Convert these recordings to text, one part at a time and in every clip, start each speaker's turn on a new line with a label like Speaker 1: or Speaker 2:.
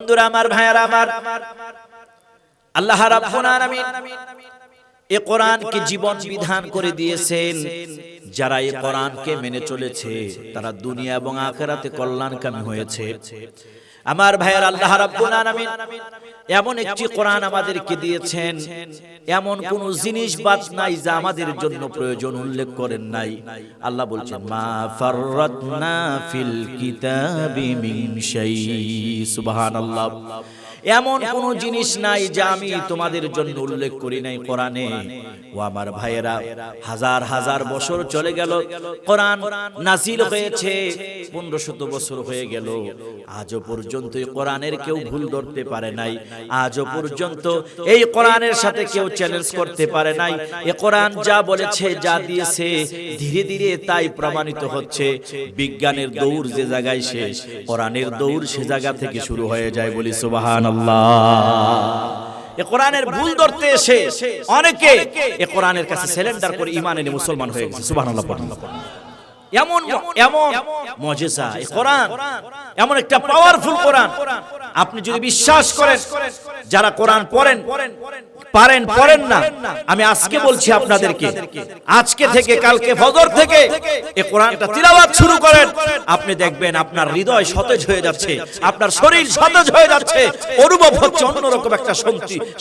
Speaker 1: বন্ধুরা আমার, ভাইয়ারা আমার, আল্লাহ রাব্বুল আলামিন এই কোরআনকে জীবন বিধান করে দিয়েছেন। যারা এই কোরআনকে মেনে চলেছে তারা দুনিয়া এবং আখিরাতে কল্যাণকামী হয়েছে। আমার ভাইয়ের, আল্লাহ রাব্বুল আলামিন এমন একটি কোরআন আমাদেরকে দিয়েছেন, এমন কোন জিনিস বাদ নাই যা আমাদের জন্য প্রয়োজন উল্লেখ করেন নাই। আল্লাহ বলছেন মা ফাররাতনা ফিল কিতাবি মিন শাই। সুবহানাল্লাহ। এমন কোন জিনিস নাই যা আমি তোমাদের জন্য উল্লেখ করি নাই কোরআনে। ও আমার ভাইয়েরা, হাজার হাজার বছর চলে গেল, কোরআন নাযিল হয়েছে 1500 বছর হয়ে গেল, আজও পর্যন্ত এই কোরআনের কেউ ভুল ধরতে পারে নাই। আজও পর্যন্ত এই কোরআনের সাথে কেউ চ্যালেঞ্জ করতে পারে নাই। এই কোরআন যা বলেছে, যা দিয়েছে, ধীরে ধীরে তাই প্রমাণিত হচ্ছে। বিজ্ঞানের দৌড় যে জায়গায় শেষ, কোরআনের দৌড় সে জায়গা থেকে শুরু হয়ে যায়। বলি সুবহানাল্লাহ। এই কোরআনের ভুল ধরতে এসে অনেকে এই কোরআনের কাছে সারেন্ডার করে ঈমান এনে মুসলমান হয়ে গেছে। সুবহানাল্লাহ। এমন এমন মুজিজা এই কোরআন, এমন একটা পাওয়ারফুল কোরআন। আপনি যদি বিশ্বাস করেন, যারা কোরআন পড়েন পড়েন না, আমি আজকে বলছি আপনাদেরকে, আজকে থেকে কালকে ফজর থেকে এই কোরআনটা তিলাওয়াত শুরু করেন, আপনি দেখবেন আপনার হৃদয় সতেজ হয়ে যাচ্ছে, আপনার শরীর সতেজ হয়ে যাচ্ছে, অনুভব হচ্ছে অন্যরকম একটা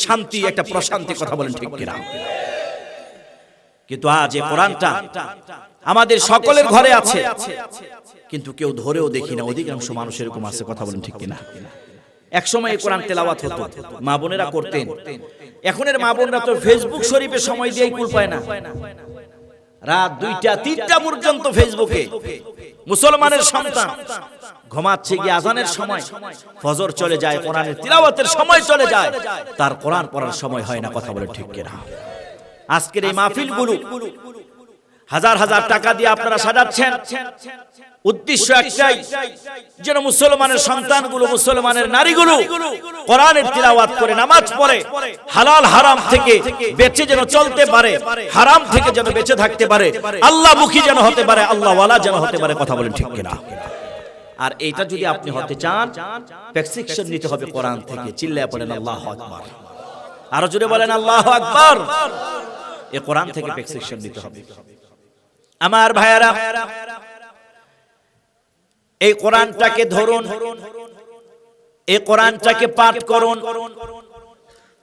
Speaker 1: শান্তি, একটা প্রশান্তি। কথা বলেন ঠিক কিনা? কিন্তু আজ এই কোরআনটা আমাদের সকলের ঘরে আছে, কিন্তু কেউ ধরেও দেখি না। অধিকাংশ মানুষ এরকম আছে। কথা বলেন ঠিক কিনা? একসময় এই কোরআন তেলাওয়াত হতো, মা বোনেরা করতেন। এখনের মা বোনরা তো ফেসবুক শরীফে সময় দিয়েই কুল পায় না। রাত 2টা 3টা পর্যন্ত ফেসবুকে। মুসলমানের সন্তান ঘুমাচ্ছে গিয়ে আজানের সময় ফজর চলে যায়, কোরআনের তিলাওয়াতের সময় চলে যায়, তার কোরআন পড়ার সময় হয় না। কথা বলে ঠিক কিনা? আজকের এই মাহফিলগুলো হাজার হাজার টাকা দিয়ে আপনারা সাজাচ্ছেন, উদ্দেশ্য একটাই, যেন মুসলমানের সন্তানগুলো, মুসলমানের নারীগুলো কোরআনের তিলাওয়াত করে, নামাজ পড়ে, হালাল হারাম থেকে বেঁচে যেন চলতে পারে, হারাম থেকে যেন বেঁচে থাকতে পারে, আল্লাহমুখী যেন হতে পারে, আল্লাহওয়ালা যেন হতে পারে। কথা বলেন ঠিক কিনা? আর এইটা যদি আপনি হতে চান, প্রেসক্রিপশন নিতে হবে কোরআন থেকে। চিল্লায়া পড়েন আল্লাহু আকবার। আরো জোরে বলেন আল্লাহু আকবার। এই কোরআন থেকে প্রেসক্রিপশন নিতে হবে। আমার ভাইয়েরা, এই কোরআনটাকে ধরুন, এই কোরআনটাকে পাঠ করুন,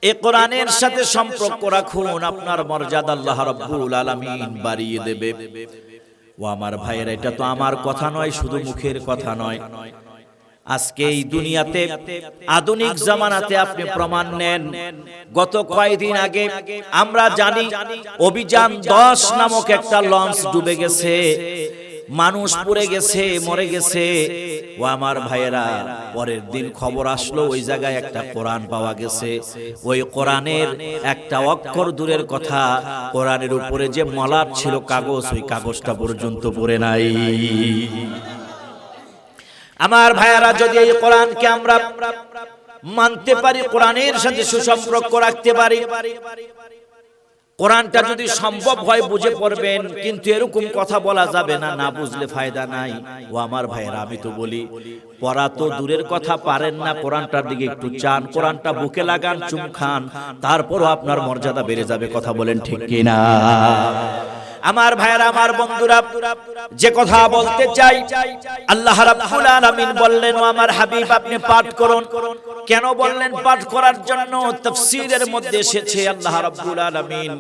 Speaker 1: এই কোরআনের সাথে সম্পর্ক রাখুন, আপনার মর্যাদা আল্লাহ রাব্বুল আলামিন বাড়িয়ে দেবে। ও আমার ভাইয়েরা, এটা তো আমার কথা নয়, শুধু মুখের কথা নয়। আজকে এই দুনিয়াতে, আধুনিক জামানাতে আপনি প্রমাণ নেন। গত কয়েকদিন আগে আমরা জানি অভিযান 10 নামক একটা লঞ্চ ডুবে গেছে, মানুষ পড়ে গেছে, মরে গেছে। ও আমার ভাইয়েরা, পরের দিন খবর আসলো ওই জায়গায় একটা কোরআন পাওয়া গেছে। ওই কোরআনের একটা অক্ষর দূরের কথা, কোরআনের উপরে যে মলাট ছিল কাগজ, ওই কাগজটা পর্যন্ত পড়ে নাই। আমার ভাইয়েরা, যদি এই কোরআনকে আমরা মানতে পারি, কোরআনের সাথে সুসম্পর্ক রাখতে পারি, কোরআনটা যদি সম্ভব হয় বুঝে পড়বেন। কিন্তু এরকম কথা বলা যাবে না, না বুঝলে ফায়দা নাই। ও আমার ভাইয়েরা, আমি তো বলি, পড়া তো দূরের কথা, পারেন না, কোরআনটার দিকে একটু চান, কোরআনটা বুকে লাগান, চুম খান, তারপরও আপনার মর্যাদা বেড়ে যাবে। কথা বলেন ঠিক কিনা? আমার ভাইয়েরা, আমার বন্ধুরা, যে কথা বলতে চাই, আল্লাহ রাব্বুল আলামিন বললেন, ও আমার হাবিব আপনি পাঠ করুন। কেন বললেন পাঠ করার জন্য? তাফসীরের মধ্যে এসেছে আল্লাহ রাব্বুল আলামিন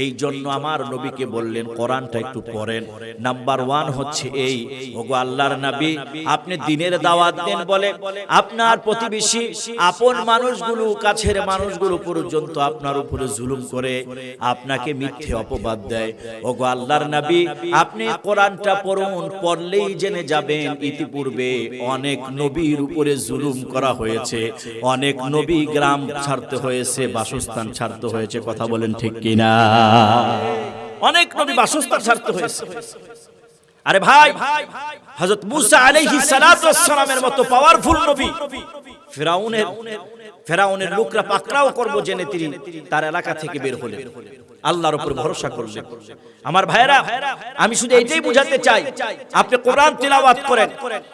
Speaker 1: এই জন্য আমার নবীকে বললেন কোরআনটা একটু পড়েন। নাম্বার 1 হচ্ছে এই, ওগো আল্লাহর নবী, আপনি দ্বীনের দাওয়াত দেন বলে আপনার প্রতিবেশী, আপন মানুষগুলো, কাছের মানুষগুলো পর্যন্ত আপনার উপরে জুলুম করে, আপনাকে মিথ্যে অপবাদ দেয়। ওগো আল্লাহর নবী, আপনি কোরআনটা পড়ুন, পড়লেই জেনে যাবেন ইতিপূর্বে অনেক নবীর উপরে জুলুম করা হয়েছে, অনেক নবী গ্রাম ছাড়তে হয়েছে, বাসস্থান ছাড়তে হয়েছে। কথা বলেন ঠিক কিনা? অনেক নবী বাসস্থান ছাড়তে হয়েছে। আরে ভাই, হযরত মুসা আলাইহিস সালাতু ওয়াস সালামের মতো পাওয়ারফুল নবী ফেরাউনের লোকরা পাকড়াও করব জেনে তিনি তার এলাকা থেকে বের হলেন, আল্লাহর উপর ভরসা করলেন। আমার ভাইরা, আমি শুধু এইটাই বুঝাতে চাই, আপনি কোরআন তিলাওয়াত করেন,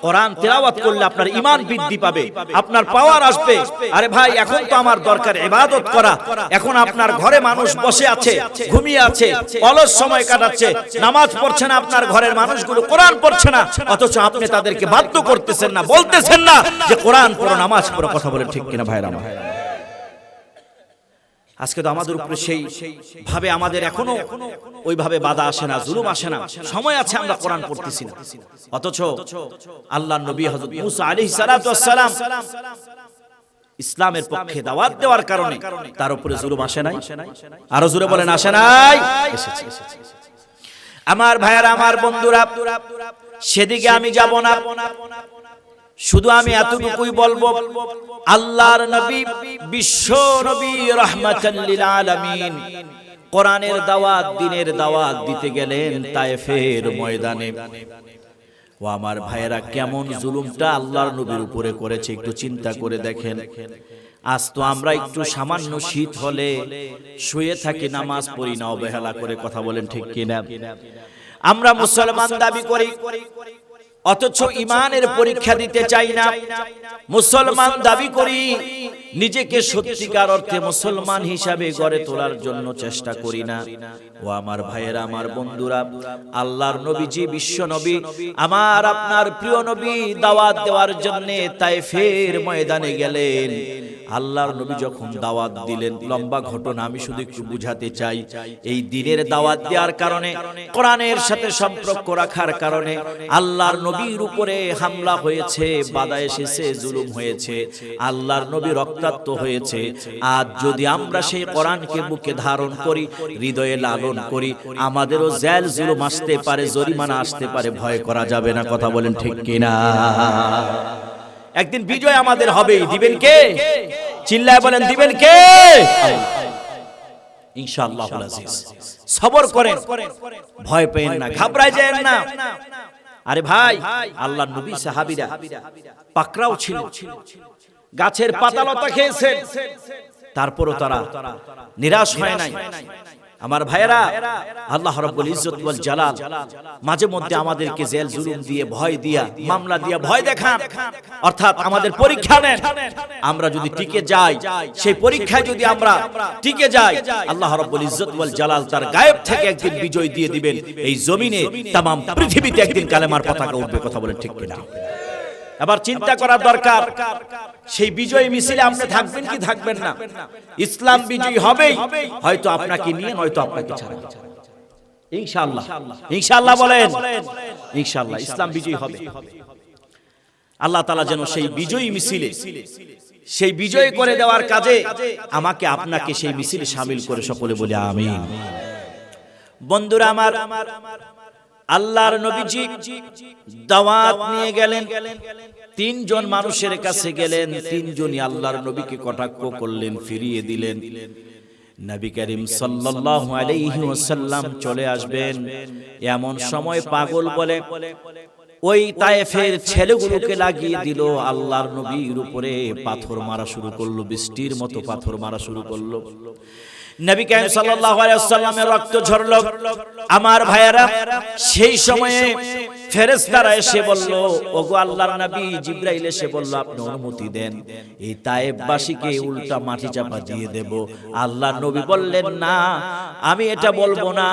Speaker 1: কোরআন তিলাওয়াত করলে আপনার ঈমান বৃদ্ধি পাবে, আপনার পাওয়ার আসবে। আরে ভাই, এখন তো আমার দরকার ইবাদত করা। এখন আপনার ঘরে মানুষ বসে আছে, ঘুমিয়ে আছে, অলস সময় কাটাচ্ছে, নামাজ পড়ছে না, আপনার ঘরের মানুষগুলো কোরআন পড়ছে না, অথচ আপনি তাদেরকে বাধ্য করতেছেন না, বলতেছেন না যে কোরআন পড়ো, নামাজ পড়ো। কথা বলেন ঠিক কিনা ভাইরা? আজকে তো আমাদের উপরে সেই ভাবে আমাদের এখনো ওইভাবে বাধা আসে না, জুলুম আসে না, সময় আছে, আমরা কোরআন পড়তেছি না। অথচ আল্লাহর নবী হযরত মুসা আলাইহিস সালাতু ওয়াস সালাম ইসলামের পক্ষে দাওয়াত দেওয়ার কারণে তার উপরে জুলুম আসে নাই? আরো জোরে বলেন, আসে নাই? এসেছে। আমার ভাইয়ারা, আমার বন্ধুরা, সেদিকে আমি যাব না। শুধু আমি এতটুকুই বলবো, আল্লাহর নবী, বিশ্ব নবী রাহমাতাল লিল আলামিন কোরআনের দাওয়াত, দ্বীনের দাওয়াত দিতে গেলেন তায়েফের ময়দানে। ও আমার ভাইয়েরা, কেমন জুলুমটা আল্লাহর নবীর উপরে করেছে একটু চিন্তা করে দেখেন। আজ তো আমরা একটু সামান্য শীত হলে শুয়ে থাকি, নামাজ পড়ি না, অবহেলা করে। কথা বলেন ঠিক কিনা? আমরা মুসলমান দাবি করি, অথচ ঈমানের পরীক্ষা দিতে চাই না। মুসলমান দাবি করি, নিজেকে সত্যিকার অর্থে মুসলমান হিসাবে গড়ে তোলার জন্য চেষ্টা করি না। ও আমার ভাইয়েরা, আমার বন্ধুরা, আল্লাহর নবীজি, বিশ্ব নবী, আমার আপনার প্রিয় নবী দাওয়াত দেওয়ার জন্য তায়েফের ময়দানে গেলেন। আল্লাহর নবী যখন দাওয়াত দিলেন, লম্বা ঘটনা, আমি শুধু একটু বুঝাতে চাই। এই দ্বীনের দাওয়াত দেওয়ার কারণে, কোরআনের সাথে সম্পর্ক রাখার কারণে আল্লাহর নবীর উপরে হামলা হয়েছে, বাধা এসেছে, জুলুম হয়েছে, আল্লাহর নবী রক্তাক্ত হয়েছে। আজ যদি আমরা সেই কোরআনকে বুকে ধারণ করি, হৃদয়ে লালন করি, আমাদেরও জেল জুলুম আসতে পারে, জরিমানা আসতে পারে, ভয় করা যাবে না। কথা বলেন ঠিক কিনা? একদিন বিজয় আমাদের হবেই। দিবেন কে? চিল্লায় বলেন, দিবেন কে? ইনশাআল্লাহুল আজিজ। সবর করেন, ভয় পেয়েন না, ঘাবড়ায় যায়েন না। আরে ভাই, আল্লাহর নবী সাহাবীরা পাকড়াও ছিল, গাছের পাতালতা খেয়েছেন, তারপরও তারা নিরাশ হয় নাই। আমার ভাইয়েরা, আল্লাহ রাব্বুল ইজ্জত ওয়াল জালাল মাঝে মধ্যে আমাদেরকে জেল জুলুম দিয়ে, ভয় দিয়া, মামলা দিয়া ভয় দেখান, অর্থাৎ আমাদের পরীক্ষা নেন। আমরা যদি টিকে যাই, সেই পরীক্ষায় যদি আমরা টিকে যাই, আল্লাহ রাব্বুল ইজ্জত ওয়াল জালাল তার গায়েব থেকে একদিন বিজয় দিয়ে দিবেন। এই জমিনে, তামাম পৃথিবীতে একদিন কালেমার পতাকা উঠবে। কথা বলেন ঠিক কিনা? এবার চিন্তা করার দরকার, সেই বিজয় মিছিলে আপনি থাকবেন কি থাকবেন না? ইসলাম বিজয়ী হবেই, হয়তো আপনাকে নিয়ে, নয়তো আপনাকে ছাড়া। ইনশাআল্লাহ, ইনশাআল্লাহ বলেন, ইনশাআল্লাহ ইসলাম বিজয়ী হবে। আল্লাহ তাআলা যেন সেই বিজয়ী মিছিলে, সেই বিজয় করে দেওয়ার কাজে আমাকে আপনাকে সেই মিছিলে শামিল করে, সকলে বলি আমিন। বন্ধুরা আমার, আল্লাহর নবীজি দাওয়াত নিয়ে গেলেন, তিনজন মানুষের কাছে গেলেন, তিনজনই আল্লাহর নবীকে কটাক্ষ করলেন, ফিরিয়ে দিলেন। নবী করিম সাল্লাল্লাহু আলাইহি ওয়াসাল্লাম চলে আসবেন, এমন সময় পাগল বলে ওই তায়েফের ছেলেগুলোকে লাগিয়ে দিল। আল্লাহর নবীর উপরে পাথর মারা শুরু করলো, বৃষ্টির মতো পাথর মারা শুরু করলো। নবী করিম সাল্লাল্লাহু আলাইহি ওয়াসাল্লামের রক্ত ঝরলো। আমার ভাইয়েরা, সেই সময়ে ফেরেশতারা এসে বলল, ওগো আল্লাহর নবী, জিবরাইল এসে বলল, আপনি অনুমতি দেন, এই তায়েফবাসীকে উল্টা মাটি চাপা দিয়ে দেব। আল্লাহর নবী বললেন, না, আমি এটা বলবো না।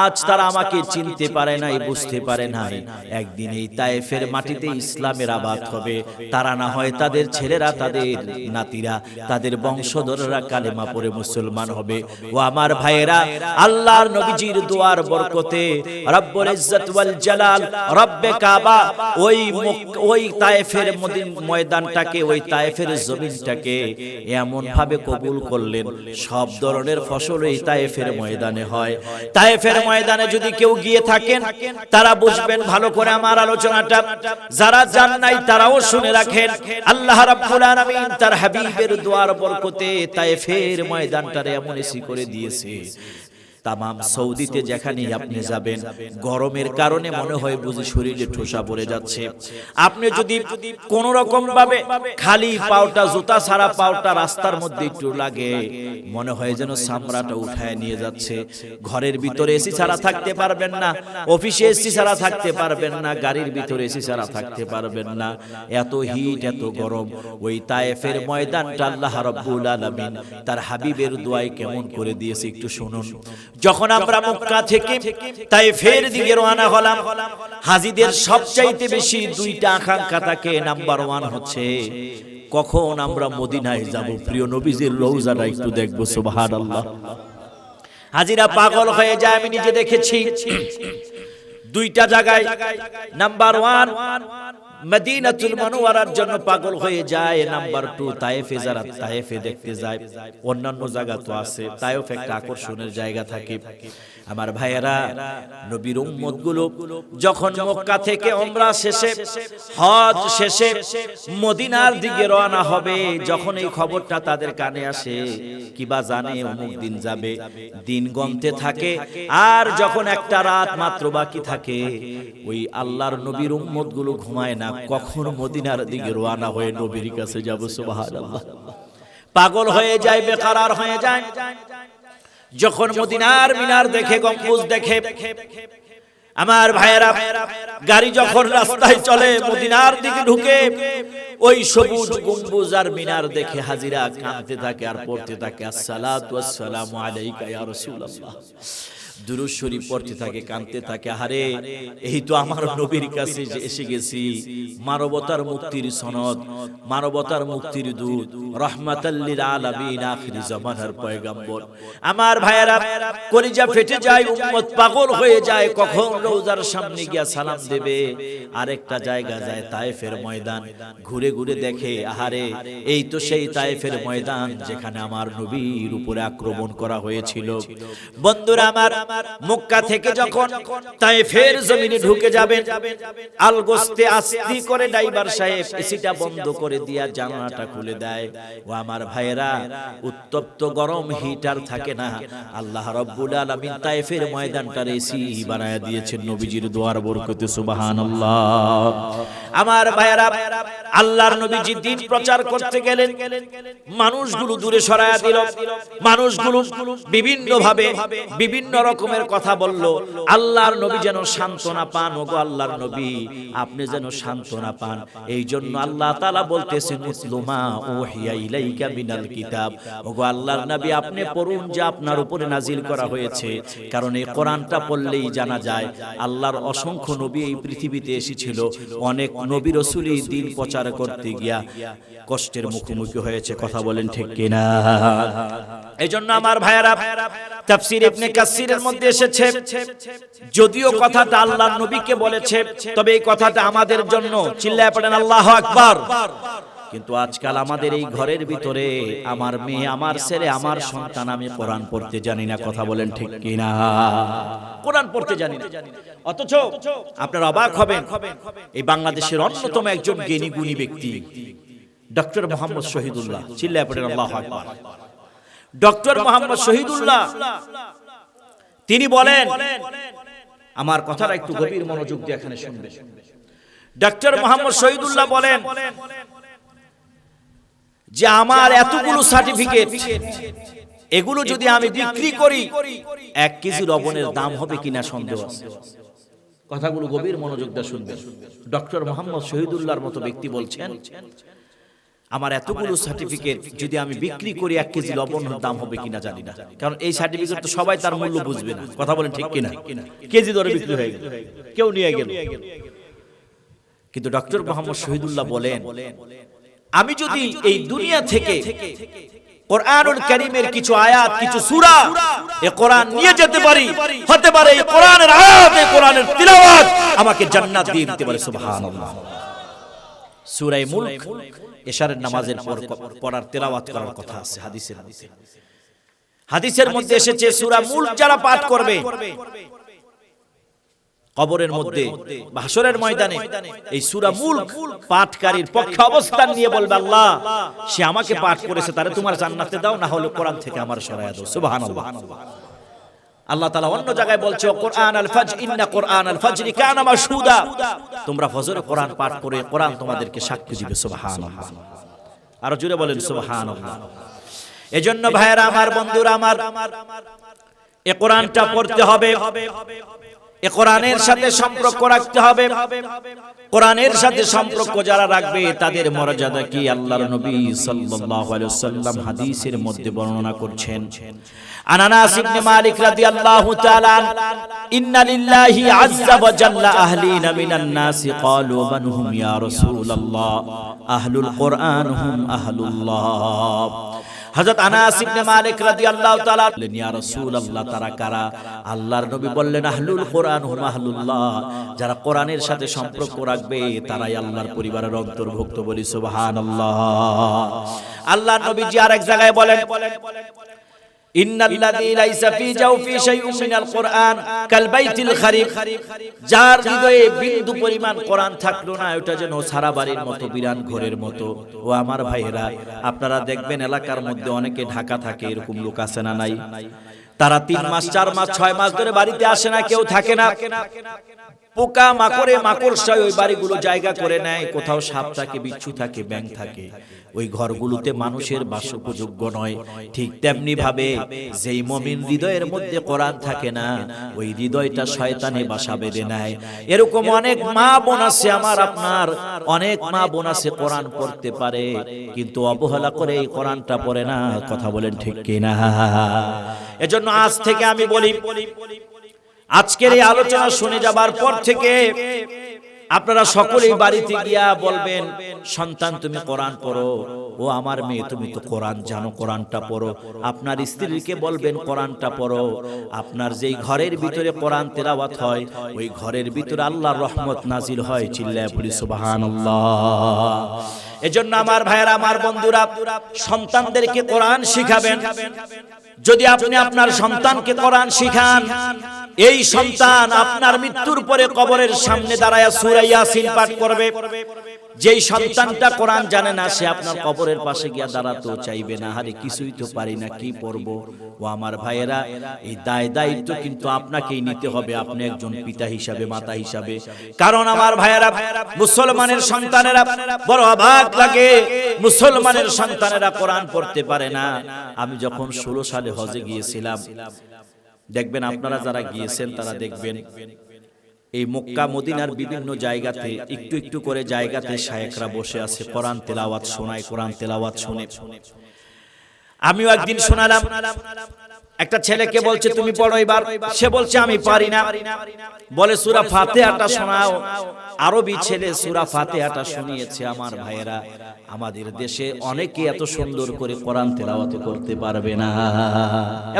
Speaker 1: আজ তারা আমাকে চিনতে পারে নাই, বুঝতে পারে নাই। একদিন এই তায়েফের মাটিতে ইসলামের আবাদ হবে। তারা না হয় তাদের ছেলেরা, তাদের নাতিরা, তাদের বংশধররা কালেমা পড়ে মুসলমান হবে। ও আমার ভাইয়েরা, আল্লাহর নবীজির দোয়ার বরকতে রব্বুল ইজ্জত ওয়াল জালাল, রব্বে কাবা ওই তায়েফের ময়দানটাকে, ওই তায়েফের জমিনটাকে এমন ভাবে কবুল করলেন, সব ধরনের ফসল এই তায়েফের ময়দানে হয়। তায়েফের ময়দানে যদি কেউ গিয়ে থাকেন, তারা বুঝবেন ভালো করে আমার আলোচনাটা। যারা যান নাই তারাও শুনে রাখেন, আল্লাহ রাব্বুল আলামিন তার হাবিবের দোয়ার বরকতে তায়েফের ময়দানটারে এমন এসি করে দিয়েছে, তামাম সৌদিতে যেখানে আপনি যাবেন, গরমের কারণে মনে হয় বুঝি শরীরে ঠোসা পড়ে যাচ্ছে। আপনি যদি কোন রকম ভাবে খালি পাওটা, জুতা ছাড়া পাওটা রাস্তার মধ্যে একটু লাগে, মনে হয় যেন চামড়াটা উঠায় নিয়ে যাচ্ছে। ঘরের ভিতরে এসি ছাড়া থাকতে পারবেন না, অফিসে এসি ছাড়া থাকতে পারবেন না, গাড়ির ভিতরে এসি ছাড়া থাকতে পারবেন না, এত হিট, এত গরম। ওই তায়েফের ময়দানটা আল্লাহ রাব্বুল আলামিন তার হাবিবের দোয়ায় কেমন করে দিয়েছে একটু শুনুন। যখন আমরা মক্কা থেকে তায়েফের দিকে রওনা হলাম, হাজীদের সবচাইতে বেশি দুইটা আকাঙ্ক্ষা থাকে। নাম্বার 1 হচ্ছে কখন আমরা মদিনায় যাব, প্রিয় নবীজির রওজাটা একটু দেখব। সুবহানাল্লাহ। হাজীরা পাগল হয়ে যায়, আমি নিজে দেখেছি দুইটা জায়গায়। নাম্বার 1 মদিনাতুল মুনাওয়ারার জন্য পাগল হয়ে যায়। নাম্বার 2 তায়েফে, যারা তায়েফে দেখতে যায়, অন্যান্য জায়গা তো আছে, তায়েফ একটা আকর্ষণের জায়গা থাকে। আমার ভাইয়েরা, নবীর উম্মতগুলো যখন মক্কা থেকে উমরা শেষে, হজ শেষে মদিনার দিকে রওনা হবে, যখন এই খবরটা তাদের কানে আসে, কিবা জানে অমুক দিন যাবে, দিন গণতে থাকে। আর যখন একটা রাত মাত্র বাকি থাকে, ওই আল্লাহর নবীর উম্মতগুলো ঘুমায় না, কখন মদিনার দিকে রওনা হয়ে নবীর কাছে যাব। সুবহানাল্লাহ। পাগল হয়ে যায়, বেকারার হয়ে যায়। যখন মদিনার মিনার দেখে, গম্বুজ দেখে, আমার ভাইয়েরা, গাড়ি যখন রাস্তায় চলে, মদিনার দিকে ঢুকে, ওই সবুজ গম্বুজ আর মিনার দেখে হাজিরা কাঁদতে থাকে আর পড়তে থাকে, আসসালাতু ওয়াসসালামু আলাইকা ইয়া রাসূলুল্লাহ। দুরূদ শরীফ পড়তে থাকে, কাঁদতে থাকে, আরে এই তো আমার নবীর কাছে এসে গেছি, মানবতার মুক্তির সনদ, মানবতার মুক্তির দূত, রাহমাতাল লিল আলামিন, আখির জামানার পয়গম্বর। আমার ভাইয়েরা, কলিজা ফেটে যায়, উম্মত পাগল হয়ে যায়, কখন রওজার সামনে গিয়া সালাম দেবে। আরেকটা জায়গা যায়, তায়েফের ময়দান। ঘুরে ঘুরে দেখে, আহারে এই তো সেই তায়েফের ময়দান যেখানে আমার নবীর উপরে আক্রমণ করা হয়েছিল। বন্ধুরা আমার, মক্কা থেকে যখন তায়েফের জমিনে ঢুকে যাবেন, আলগোস্তে আস্তি করে ড্রাইভার সাহেব এসিটা বন্ধ করে দিয়া জানালাটা খুলে দেয়। ও আমার ভাইয়েরা, উত্তপ্ত গরম হিটার থাকে না, আল্লাহ রাব্বুল আলামিন তায়েফের ময়দানটার এসি বানায়া দিয়েছেন নবীজির দোয়ার বরকতে। সুবহানাল্লাহ। আমার ভাইয়েরা, আল্লাহর নবীজি দ্বীন প্রচার করতে গেলেন, মানুষগুলো দূরে সরায়া দিল, মানুষগুলো বিভিন্ন ভাবে বিভিন্ন রকমের কথা বলল। আল্লাহর নবী যেন সান্ত্বনা পান। ওগো আল্লাহর নবী, আপনি যেন সান্ত্বনা পান, এই জন্য আল্লাহ তাআলা বলতেছেন, মুসলুমা ওহিয়া ইলাইকা মিনাল কিতাব। ওগো আল্লাহর নবী, আপনি পড়ুন যে আপনার উপরে নাজিল করা হয়েছে। কারণ এই কোরআনটা পড়লেই জানা যায় আল্লাহর অসংখ্য নবী এই পৃথিবীতে এসেছিল, অনেক নবী রাসূলই দ্বীন প্রচার করতে গিয়া কষ্টের মুখোমুখি হয়েছে। কথা বলেন ঠিক কিনা? এইজন্য আমার ভাইয়েরা, তাফসীর ইবনে কাসিরের মধ্যে এসেছে, যদিও কথাটা আল্লাহর নবীকে বলেছে, তবে এই কথাটা আমাদের জন্য। চিল্লায় পড়েন আল্লাহু আকবার। কিন্তু আজকাল আমাদের এই ঘরের ভিতরে আমার মেয়ে, আমার ছেলে, আমার সন্তান, আমি কোরআন পড়তে জানি না। কথা বলেন ঠিক কিনা? কোরআন পড়তে জানি না। অথচ আপনারা অবাক হবেন, এই বাংলাদেশের অন্যতম একজন জ্ঞানী গুণী ব্যক্তি ডক্টর মোহাম্মদ শহীদুল্লাহ। চিল্লায় পড়েন আল্লাহু আকবার। ডক্টর মোহাম্মদ শহীদুল্লাহ তিনি বলেন, আমার কথাটা একটু গভীর মনোযোগ দিয়ে এখানে শুনবেন। ডক্টর মোহাম্মদ শহীদুল্লাহ বলেন যে আমার এতগুলো সার্টিফিকেট, এগুলো যদি আমি বিক্রি করি, 1 কেজি লবণের দাম হবে কিনা সন্দেহ আছে। কথাগুলো গভীর মনোযোগ দিয়ে শুনবেন। ডক্টর মোহাম্মদ শহীদুল্লাহর মতো ব্যক্তি বলছেন, আমার এতগুলো সার্টিফিকেট যদি আমি বিক্রি করি, 1 কেজি লবণের দাম হবে কিনা জানি না। কারণ এই সার্টিফিকেট তো সবাই তার মূল্য বুঝবে না। কথা বলেন ঠিক কিনা? কেজি দরে বিক্রি হয়ে গেল, কেউ নিয়ে গেল। কিন্তু ডক্টর মোহাম্মদ শহীদুল্লাহ বলেন, আমি যদি এই দুনিয়া থেকে কোরআনুল কারীমের কিছু আয়াত, কিছু সূরা, এই কোরআন নিয়ে যেতে পারি, হতে পারে এই কোরআনের আয়াত, এই কোরআনের তিলাওয়াত আমাকে জান্নাত দিয়ে দিতে পারে। সুবহানাল্লাহ। সূরা মুলক এশারের নামাজের পর পড়ার তেলাওয়াত করার কথা আছে হাদিসের মধ্যে। হাদিসের মধ্যে এসেছে, সূরা মুলক যারা পাঠ করবে, কবরের মধ্যে, হাসরের ময়দানে এই সূরা মুলক পাঠকারীর পক্ষে অবস্থান নিয়ে বলবে, আল্লাহ সে আমাকে পাঠ করেছে, তারে তোমার জান্নাতে দাও, না হলে কোরআন থেকে আমার সরায়া দাও। সুবহানাল্লাহ। আল্লাহ তাআলা অন্য জায়গায় বলছে কোরআন আল ফাজর ইন্না কোরআন আল ফাজরি কানা মাশহুদা, তোমরা ফজরে কোরআন পাঠ করে কোরআন তোমাদেরকে সাক্ষী দিবে। সুবহানাল্লাহ, আর জোরে বলেন সুবহানাল্লাহ। এজন্য ভাইরা আমার, বন্ধুরা আমার, এই কোরআনটা পড়তে হবে, এই কোরআনের সাথে সম্পর্ক রাখতে হবে। কোরআনের সাথে সম্পর্ক যারা রাখবে তাদের মর্যাদা কি আল্লাহর নবী সাল্লাল্লাহু আলাইহি ওয়াসাল্লাম হাদিসের মধ্যে বর্ণনা করছেন। আনাস ইবনে মালিক রাদিয়াল্লাহু তাআলা ইন্না লিল্লাহি আযজা ওয়া জাল্লা আহলিনা মিনান নাসি ক্বালু মান হুম ইয়া রাসূলুল্লাহ আহলুল কোরআন হুম আহলুল্লাহ। হযরত আনাস ইবনে মালিক রাদিয়াল্লাহু তাআলা বললেন, ইয়া রাসূলুল্লাহ, তারা কারা? আল্লাহর নবী বললেন, আহলুল কোরআন হুম আহলুল্লাহ, যারা কোরআনের সাথে সম্পর্ক রাখবে তারাই আল্লাহর পরিবারের অন্তর্ভুক্ত। বলি সুবহানাল্লাহ। আল্লাহর নবীজি আরেক জায়গায় বলেন, ইন্নাল্লাযী লাইসা ফি জাওফি শাইউন মিনাল কোরআন কাল বাইতিল খারিব, যার হৃদয়ে বিন্দু পরিমাণ কোরআন থাকলো না ওটা যেন সারা বাড়ির মতো বিরান ঘরের মতো। ও আমার ভাইয়েরা, আপনারা দেখবেন এলাকার মধ্যে অনেকে ঢাকা থাকে, এরকম লোক আছে না নাই? তারা 3 মাস 4 মাস 6 মাস ধরে বাড়িতে আসে না, কেউ থাকে না। পোকা মাকড়ে মাকড়সায় ওই বাড়িগুলো জায়গা করে নেয়। কোথাও সাপ থাকে, বিচ্ছু থাকে, ব্যাঙ থাকে, ওই ঘরগুলোতে মানুষের বাসোপযোগ্য নয়। ঠিক তেমনি ভাবে যেই মুমিন হৃদয়ের মধ্যে কোরআন থাকে না, ওই হৃদয়টা শয়তানে বাসা বেঁধে নেয়। এরকম অনেক মা বোন আছে, আমার আপনার অনেক মা বোন আছে কোরআন পড়তে পারে কিন্তু অবহেলা করে এই কোরআনটা পড়ে না। কথা বলেন ঠিক কিনা? এজন্য আজ থেকে আমি বলি, আজকের এই আলোচনা শুনে যাবার পর থেকে আপনারা সকলেই বাড়িতে গিয়া বলবেন, সন্তান তুমি কোরআন পড়ো, ও আমার মেয়ে তুমি তো কোরআন জানো, কোরআনটা পড়ো। আপনার স্ত্রীকে বলবেন কোরআনটা পড়ো। আপনার যেই ঘরের ভিতরে কোরআন তেলাওয়াত হয় ওই ঘরের ভিতরে আল্লাহর রহমত নাজিল হয়। চিল্লায়ে বলি সুবহানাল্লাহ। এজন্য আমার ভাইয়েরা, আমার বন্ধুরা, সন্তানদেরকে কোরআন শিখাবেন। যদি আপনি আপনার সন্তানকে কোরআন শিখান, এই সন্তান আপনার মৃত্যুর পরে কবরের সামনে দাঁড়ায়া সূরা ইয়াসিন পাঠ করবে। যেই সন্তানটা কোরআন জানে না সে আপনার কবরের পাশে গিয়া দাঁড়াতেও চাইবে না, আরে কিছুই তো পারি না, কি পড়ব। ও আমার ভাইয়েরা, এই দায়িত্ব কিন্তু আপনাকেই নিতে হবে, আপনি একজন পিতা হিসাবে, মাতা হিসাবে। কারণ আমার ভাইয়েরা, মুসলমানের সন্তানেরা বড় অবাক লাগে, মুসলমানের সন্তানেরা কোরআন পড়তে পারে না। আমি যখন 16 সালে হজে গিয়েছিলাম, দেখবেন আপনারা যারা গিয়েছেন তারা দেখবেন এই মক্কা মদিনার বিভিন্ন জায়গাতে একটু একটু করে জায়গাতে শায়েখরা বসে আছে, কোরআন তেলাওয়াত শোনায়, কোরআন তেলাওয়াত শুনে। আমিও একদিন শোনালাম, একটা ছেলেকে বলছে তুমি পড়ো এবার, সে বলছে আমি পারি না। বলে সূরা ফাতিহাটা শোনাও। আরবি ছেলে সূরা ফাতিহাটা শুনিয়েছে। আমার ভাইয়েরা, আমাদের দেশে অনেকে এত সুন্দর করে কোরআন তেলাওয়াত করতে পারবে না,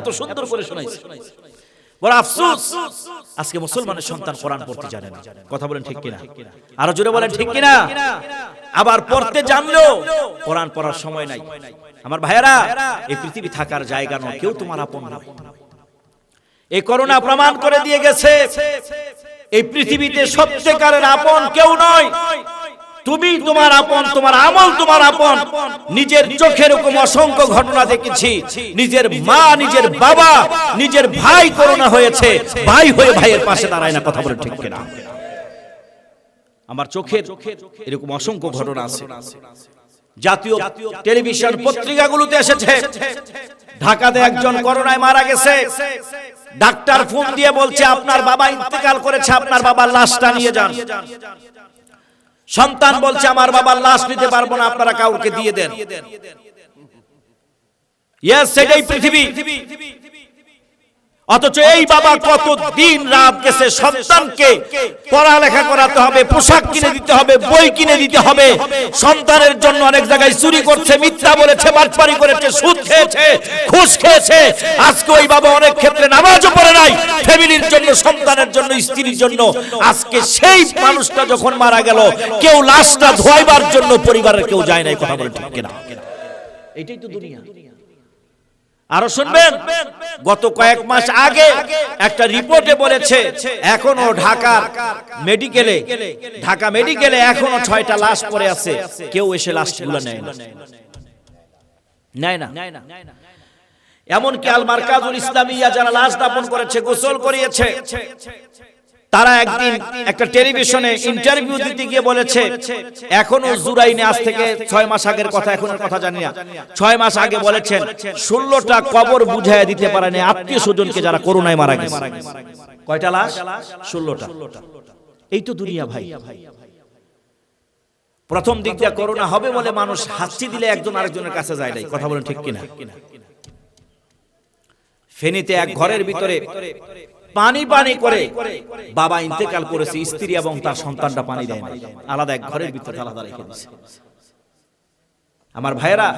Speaker 1: এত সুন্দর করে শোনাইছে। বড় আফসোস, আজকে মুসলমানের সন্তান কোরআন পড়তে জানে না। কথা বলেন ঠিক কিনা? আরো জোরে বলেন ঠিক কিনা? আবার পড়তে জানলেও কোরআন পড়ার সময় নাই। আমার ভাইয়েরা, এই পৃথিবী থাকার জায়গা নয়, কেউ তোমার আপন নয়। এই করোনা প্রমাণ করে দিয়ে গেছে এই পৃথিবীতে সত্যিকারের আপন কেউ নয়। তুমি তোমার আপন, তোমার আমল তোমার আপন। নিজের চোখের এরকম অসংখ্য ঘটনা দেখেছি, নিজের মা, নিজের বাবা, নিজের ভাই করোনা হয়েছে, ভাই হয়ে ভাইয়ের পাশে দাঁড়ায় না। কথা বলে ঠিক কিনা? আমার চোখের এরকম অসংখ্য ঘটনা আছে। জাতীয় টেলিভিশন পত্রিকাগুলোতে এসেছে, ঢাকাতে একজন করোনায় মারা গেছে। ডাক্তার ফোন দিয়ে বলছে আপনার বাবা ইন্তেকাল করেছে, আপনার বাবার লাশটা নিয়ে যান। সন্তান বলছে আমার বাবার লাশ নিতে পারবো না, আপনারা কাউকে দিয়ে দেন। ইয়েস, সেটাই পৃথিবী। অথচ এই বাবা কত দিন রাত গেছে সন্তানকে পড়ালেখা করাতে হবে, পোশাক কিনে দিতে হবে, বই কিনে দিতে হবে। সন্তানের জন্য অনেক জায়গায় চুরি করছে, মিথ্যা বলেছে, বাটপারি করেছে, সুদ খেয়েছে, ঘুষ খেয়েছে। আজকে ওই বাবা অনেক ক্ষেত্রে নামাজও পড়ে নাই, ফ্যামিলির জন্য, সন্তানের জন্য, স্ত্রীর জন্য। আজকে সেই মানুষটা যখন মারা গেল, কেউ লাশটা ধোয়াইবার জন্য পরিবারের কেউ যায় নাই। কথা বলে ঠিক কিনা? এটাই তো দুনিয়া। আরো শুনবেন, গত কয়েক মাস আগে একটা রিপোর্টে বলেছে এখনো ঢাকা মেডিকেলে এখনো 6টা লাশ পড়ে আছে, কেউ এসে লাশগুলো নেয় না। এমনকি আল মারকাজুল ইসলামিয়া যারা লাশ দাফন করেছে, গোসল করিয়েছে, তারা একদিন একটা টেলিভিশনে ইন্টারভিউ দিতে গিয়ে বলেছে, এখনো জুরাইনে আজ থেকে 6 মাস আগের কথা, এখনের কথা জানি না, 6 মাস আগে বলেছেন 16টা কবর বুঝাইয়া দিতে পারেনি আত্মীয় স্বজনকে যারা করোনায় মারা গেছে। কয়টা লাশ? 16টা। এই তো দুনিয়া ভাই। প্রথম দিক দিয়ে করোনা হবে বলে মানুষ হাসি দিলে একজন আরেকজনের কাছে যায় নাই, কথা বলেন ঠিক কিনা? ফেনীতে এক ঘরের ভিতরে পানি পানি করে বাবা ইন্তেকাল করেছে, স্ত্রী এবং তার সন্তানটা পানি দেয় না, আলাদা এক ঘরের ভিতরে আলাদা রেখে দিয়েছে। আমার ভাইরা,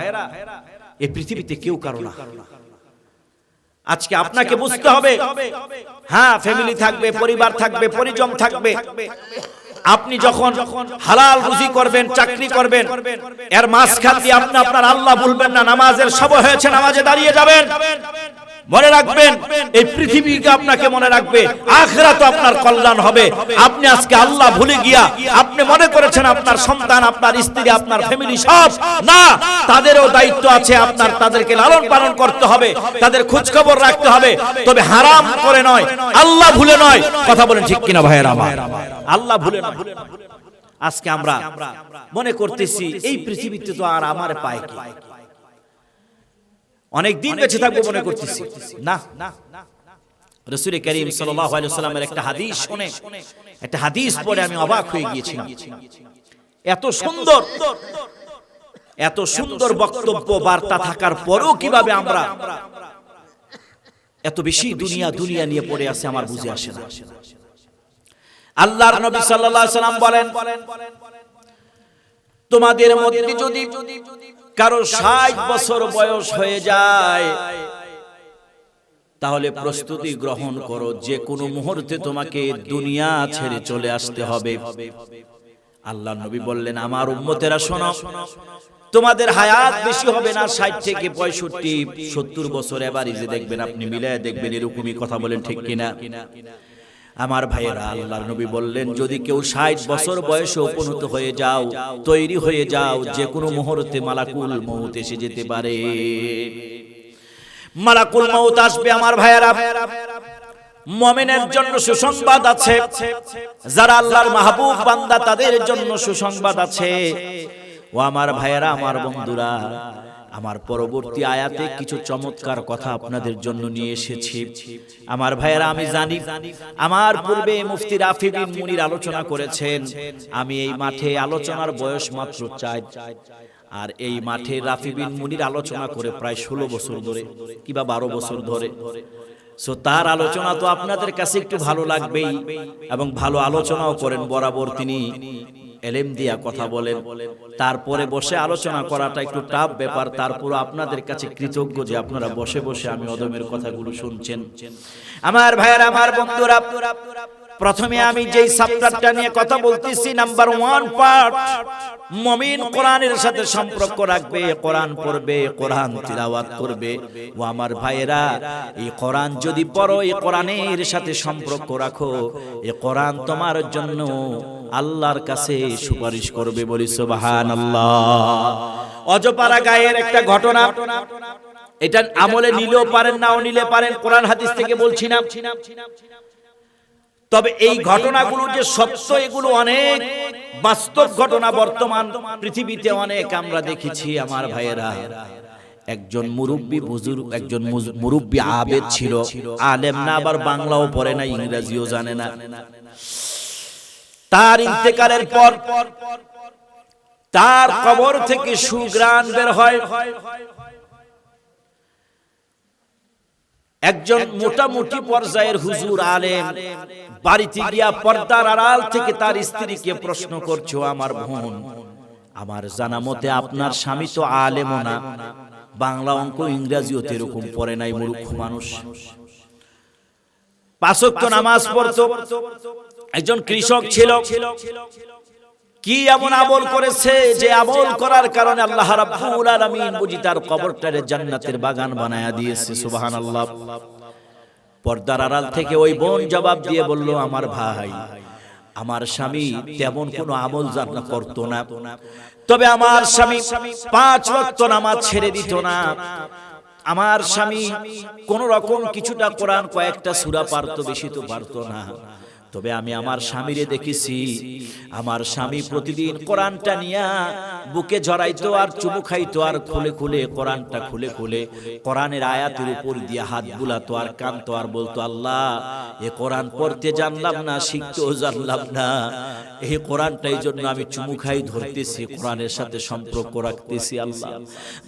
Speaker 1: এই পৃথিবীতে কেউ কারো না। আজকে আপনাকে বুঝতে হবে, হ্যাঁ ফ্যামিলি থাকবে, পরিবার থাকবে, পরিজন থাকবে। আপনি যখন হালাল রুজি করবেন, চাকরি করবেন, এর মাঝখান দিয়ে আপনি আপনার আল্লাহ ভুলবেন না। নামাজের সময় হয়েছে, নামাজে দাঁড়িয়ে যাবেন। মনে রাখবেন, এই পৃথিবীকে আপনাকে মনে রাখবে, আখিরাত আপনার কল্যাণ হবে। আপনি আজকে আল্লাহ ভুলে গিয়া আপনি মনে করেছেন আপনার সন্তান, আপনার স্ত্রী, আপনার ফ্যামিলি সব না, তাদেরও দায়িত্ব আছে। আপনার তাদেরকে লালন পালন করতে হবে, তাদের খোঁজ খবর রাখতে হবে, তবে হারাম করে নয়, আল্লাহ ভুলে নয়। কথা বলেন ঠিক কিনা ভাইয়েরা আমার? আল্লাহ ভুলে নয়। আজকে আমরা মনে করতেছি এই পৃথিবীতে তো আর আমার পায় কি, অনেক দিন বেঁচে থাকবো মনে করতেছি না। রাসূল করিম সাল্লাল্লাহু আলাইহি ওয়াসাল্লামের একটা হাদিস শুনে, একটা হাদিস পড়ে আমি অবাক হয়ে গিয়েছিলাম। এত সুন্দর বক্তব্য বার্তা থাকার পরেও কিভাবে আমরা এত বেশি দুনিয়া নিয়ে পড়ে আছে আমার বুঝে আসে না। আল্লাহর নবী সাল্লাল্লাহু আলাইহি ওয়াসাল্লাম বলেন, তোমাদের মধ্যে যদি কারো 60 বছর বয়স হয়ে যায়, তাহলে প্রস্তুতি গ্রহণ করো, যে কোনো মুহূর্তে তোমাকে দুনিয়া ছেড়ে চলে আসতে হবে। আল্লাহর নবী বললেন, আমার উম্মতেরা শোনো, তোমাদের হায়াত বেশি হবে না, 60 থেকে 65, 70 বছর এভারেজে দেখবেন, আপনি মিলায় দেখবেন, এরকমই কথা বলেন ঠিক কিনা? আমার ভাইয়েরা, আল্লাহর নবী বললেন, যদি কেউ 60 বছর বয়সে উপনীত হয়ে যাও, তৈরি হয়ে যাও, যে কোনো মুহূর্তে মালাকুল মউত এসে যেতে পারে। মালাকুল মউত আসবে। আমার ভাইয়েরা, মুমিনের জন্য সুসংবাদ আছে, যারা আল্লাহর মাহবুব বান্দা তাদের জন্য সুসংবাদ আছে। ও আমার ভাইয়েরা, আমার বন্ধুরা, আমার পরবর্তী আয়াতে কিছু চমৎকার কথা আপনাদের জন্য নিয়ে এসেছি। আমার ভাইয়েরা, আমি জানি আমার পূর্বে মুফতি রাফি বিন মুনির আলোচনা করেছেন। আমি এই মাঠে আলোচনার বয়স মাত্র 4, আর এই মাঠে রাফি বিন মুনির আলোচনা করে প্রায় 16 বছর ধরে, কিবা 12 বছর ধরে। সো তার আলোচনা তো আপনাদের কাছে একটু ভালো লাগবেই, এবং ভালো আলোচনাও করেন বরাবর। তিনি এলেম দিয়া কথা বলেন, তারপরে বসে আলোচনা করাটা একটু টাফ ব্যাপার। তারপরে আপনাদের কাছে কৃতজ্ঞ যে আপনারা বসে বসে আমি অদমের কথাগুলো শুনছেন। আমার ভাইয়েরা, আমার বন্ধুরা, প্রথমে আমি যেই সাবজেক্টটা নিয়ে কথা বলতেছি, নাম্বার 1 পার্ট, মুমিন কোরআনের সাথে সম্পর্ক রাখবে, কোরআন পড়বে, কোরআন তিলাওয়াত করবে। ও আমার ভাইয়েরা, এই কোরআন যদি পড়ো, এই কোরআনের সাথে সম্পর্ক রাখো, এই কোরআন তোমার জন্য আল্লাহর কাছে সুপারিশ করবে। বলি সুবহানাল্লাহ। অজপাড়া গায়ের একটা ঘটনা, এটা আমলে নিলেও পারেন, নাও নিলে পারেন, কোরআন হাদিস থেকে বলছি না। তবে এই ঘটনাগুলো যে সত্য, এগুলো অনেক বাস্তব ঘটনা, বর্তমান পৃথিবীতে অনেক আমরা দেখেছি। আমার ভাইয়েরা, একজন মুরব্বী বুজুর্গ, একজন মুরব্বী আবেদ ছিল, আলেম না, আবার বাংলাও পড়ে না, ইংরেজিও জানে না। তার ইন্তেকালের পর তার কবর থেকে সুঘ্রাণ বের হয়। একজন মোটামুটি পর্যায়ের হুজুর আলেম বাড়িতে গিয়া পর্দার আড়াল থেকে তার স্ত্রীকে প্রশ্ন করছো, আমার বোন, আমার জানা মতে আপনার স্বামী তো আলেমও না, বাংলা অঙ্ক ইংরেজিও তো এরকম পড়ে নাই, মূর্খ মানুষ, 5 ওয়াক্ত নামাজ পড়তো, একজন কৃষক ছিল, কি এমন আমল করেছে যে আমল করার কারণে আল্লাহ রাব্বুল আলামিন বুঝি তার কবরটারে জান্নাতের বাগান বানায়া দিয়েছে। সুবহানাল্লাহ। পর্দার আড়াল থেকে ওই বোন জবাব দিয়ে বলল, আমার ভাই, আমার স্বামী তেমন কোনো আমল জানা করতো না, তবে আমার স্বামী 5 ওয়াক্ত নামাজ ছেড়ে দিত না, আমার স্বামী কোন রকম কিছুটা কোরআন কয়েকটা সূরা পারতো, বেশি তো পারতো না। তবে আমি আমার স্বামীরে দেখেছি, আমার স্বামী প্রতিদিন কোরআনটা নিয়া বুকে জড়াইতো আর চুমু খাইতো আর খুলে খুলে কোরআনটা খুলে খুলে কোরআনের আয়াতের উপর দিয়ে হাত বুলাতো আর কাঁদতো আর বলতো, আল্লাহ এ কোরআন পড়তে জানলাম না, শিখতেও জানলাম না, এই কোরআনটাই জন্য আমি চুমু খাই ধরতেছি, কোরআনের সাথে সম্পর্ক রাখতেছি। আল্লাহ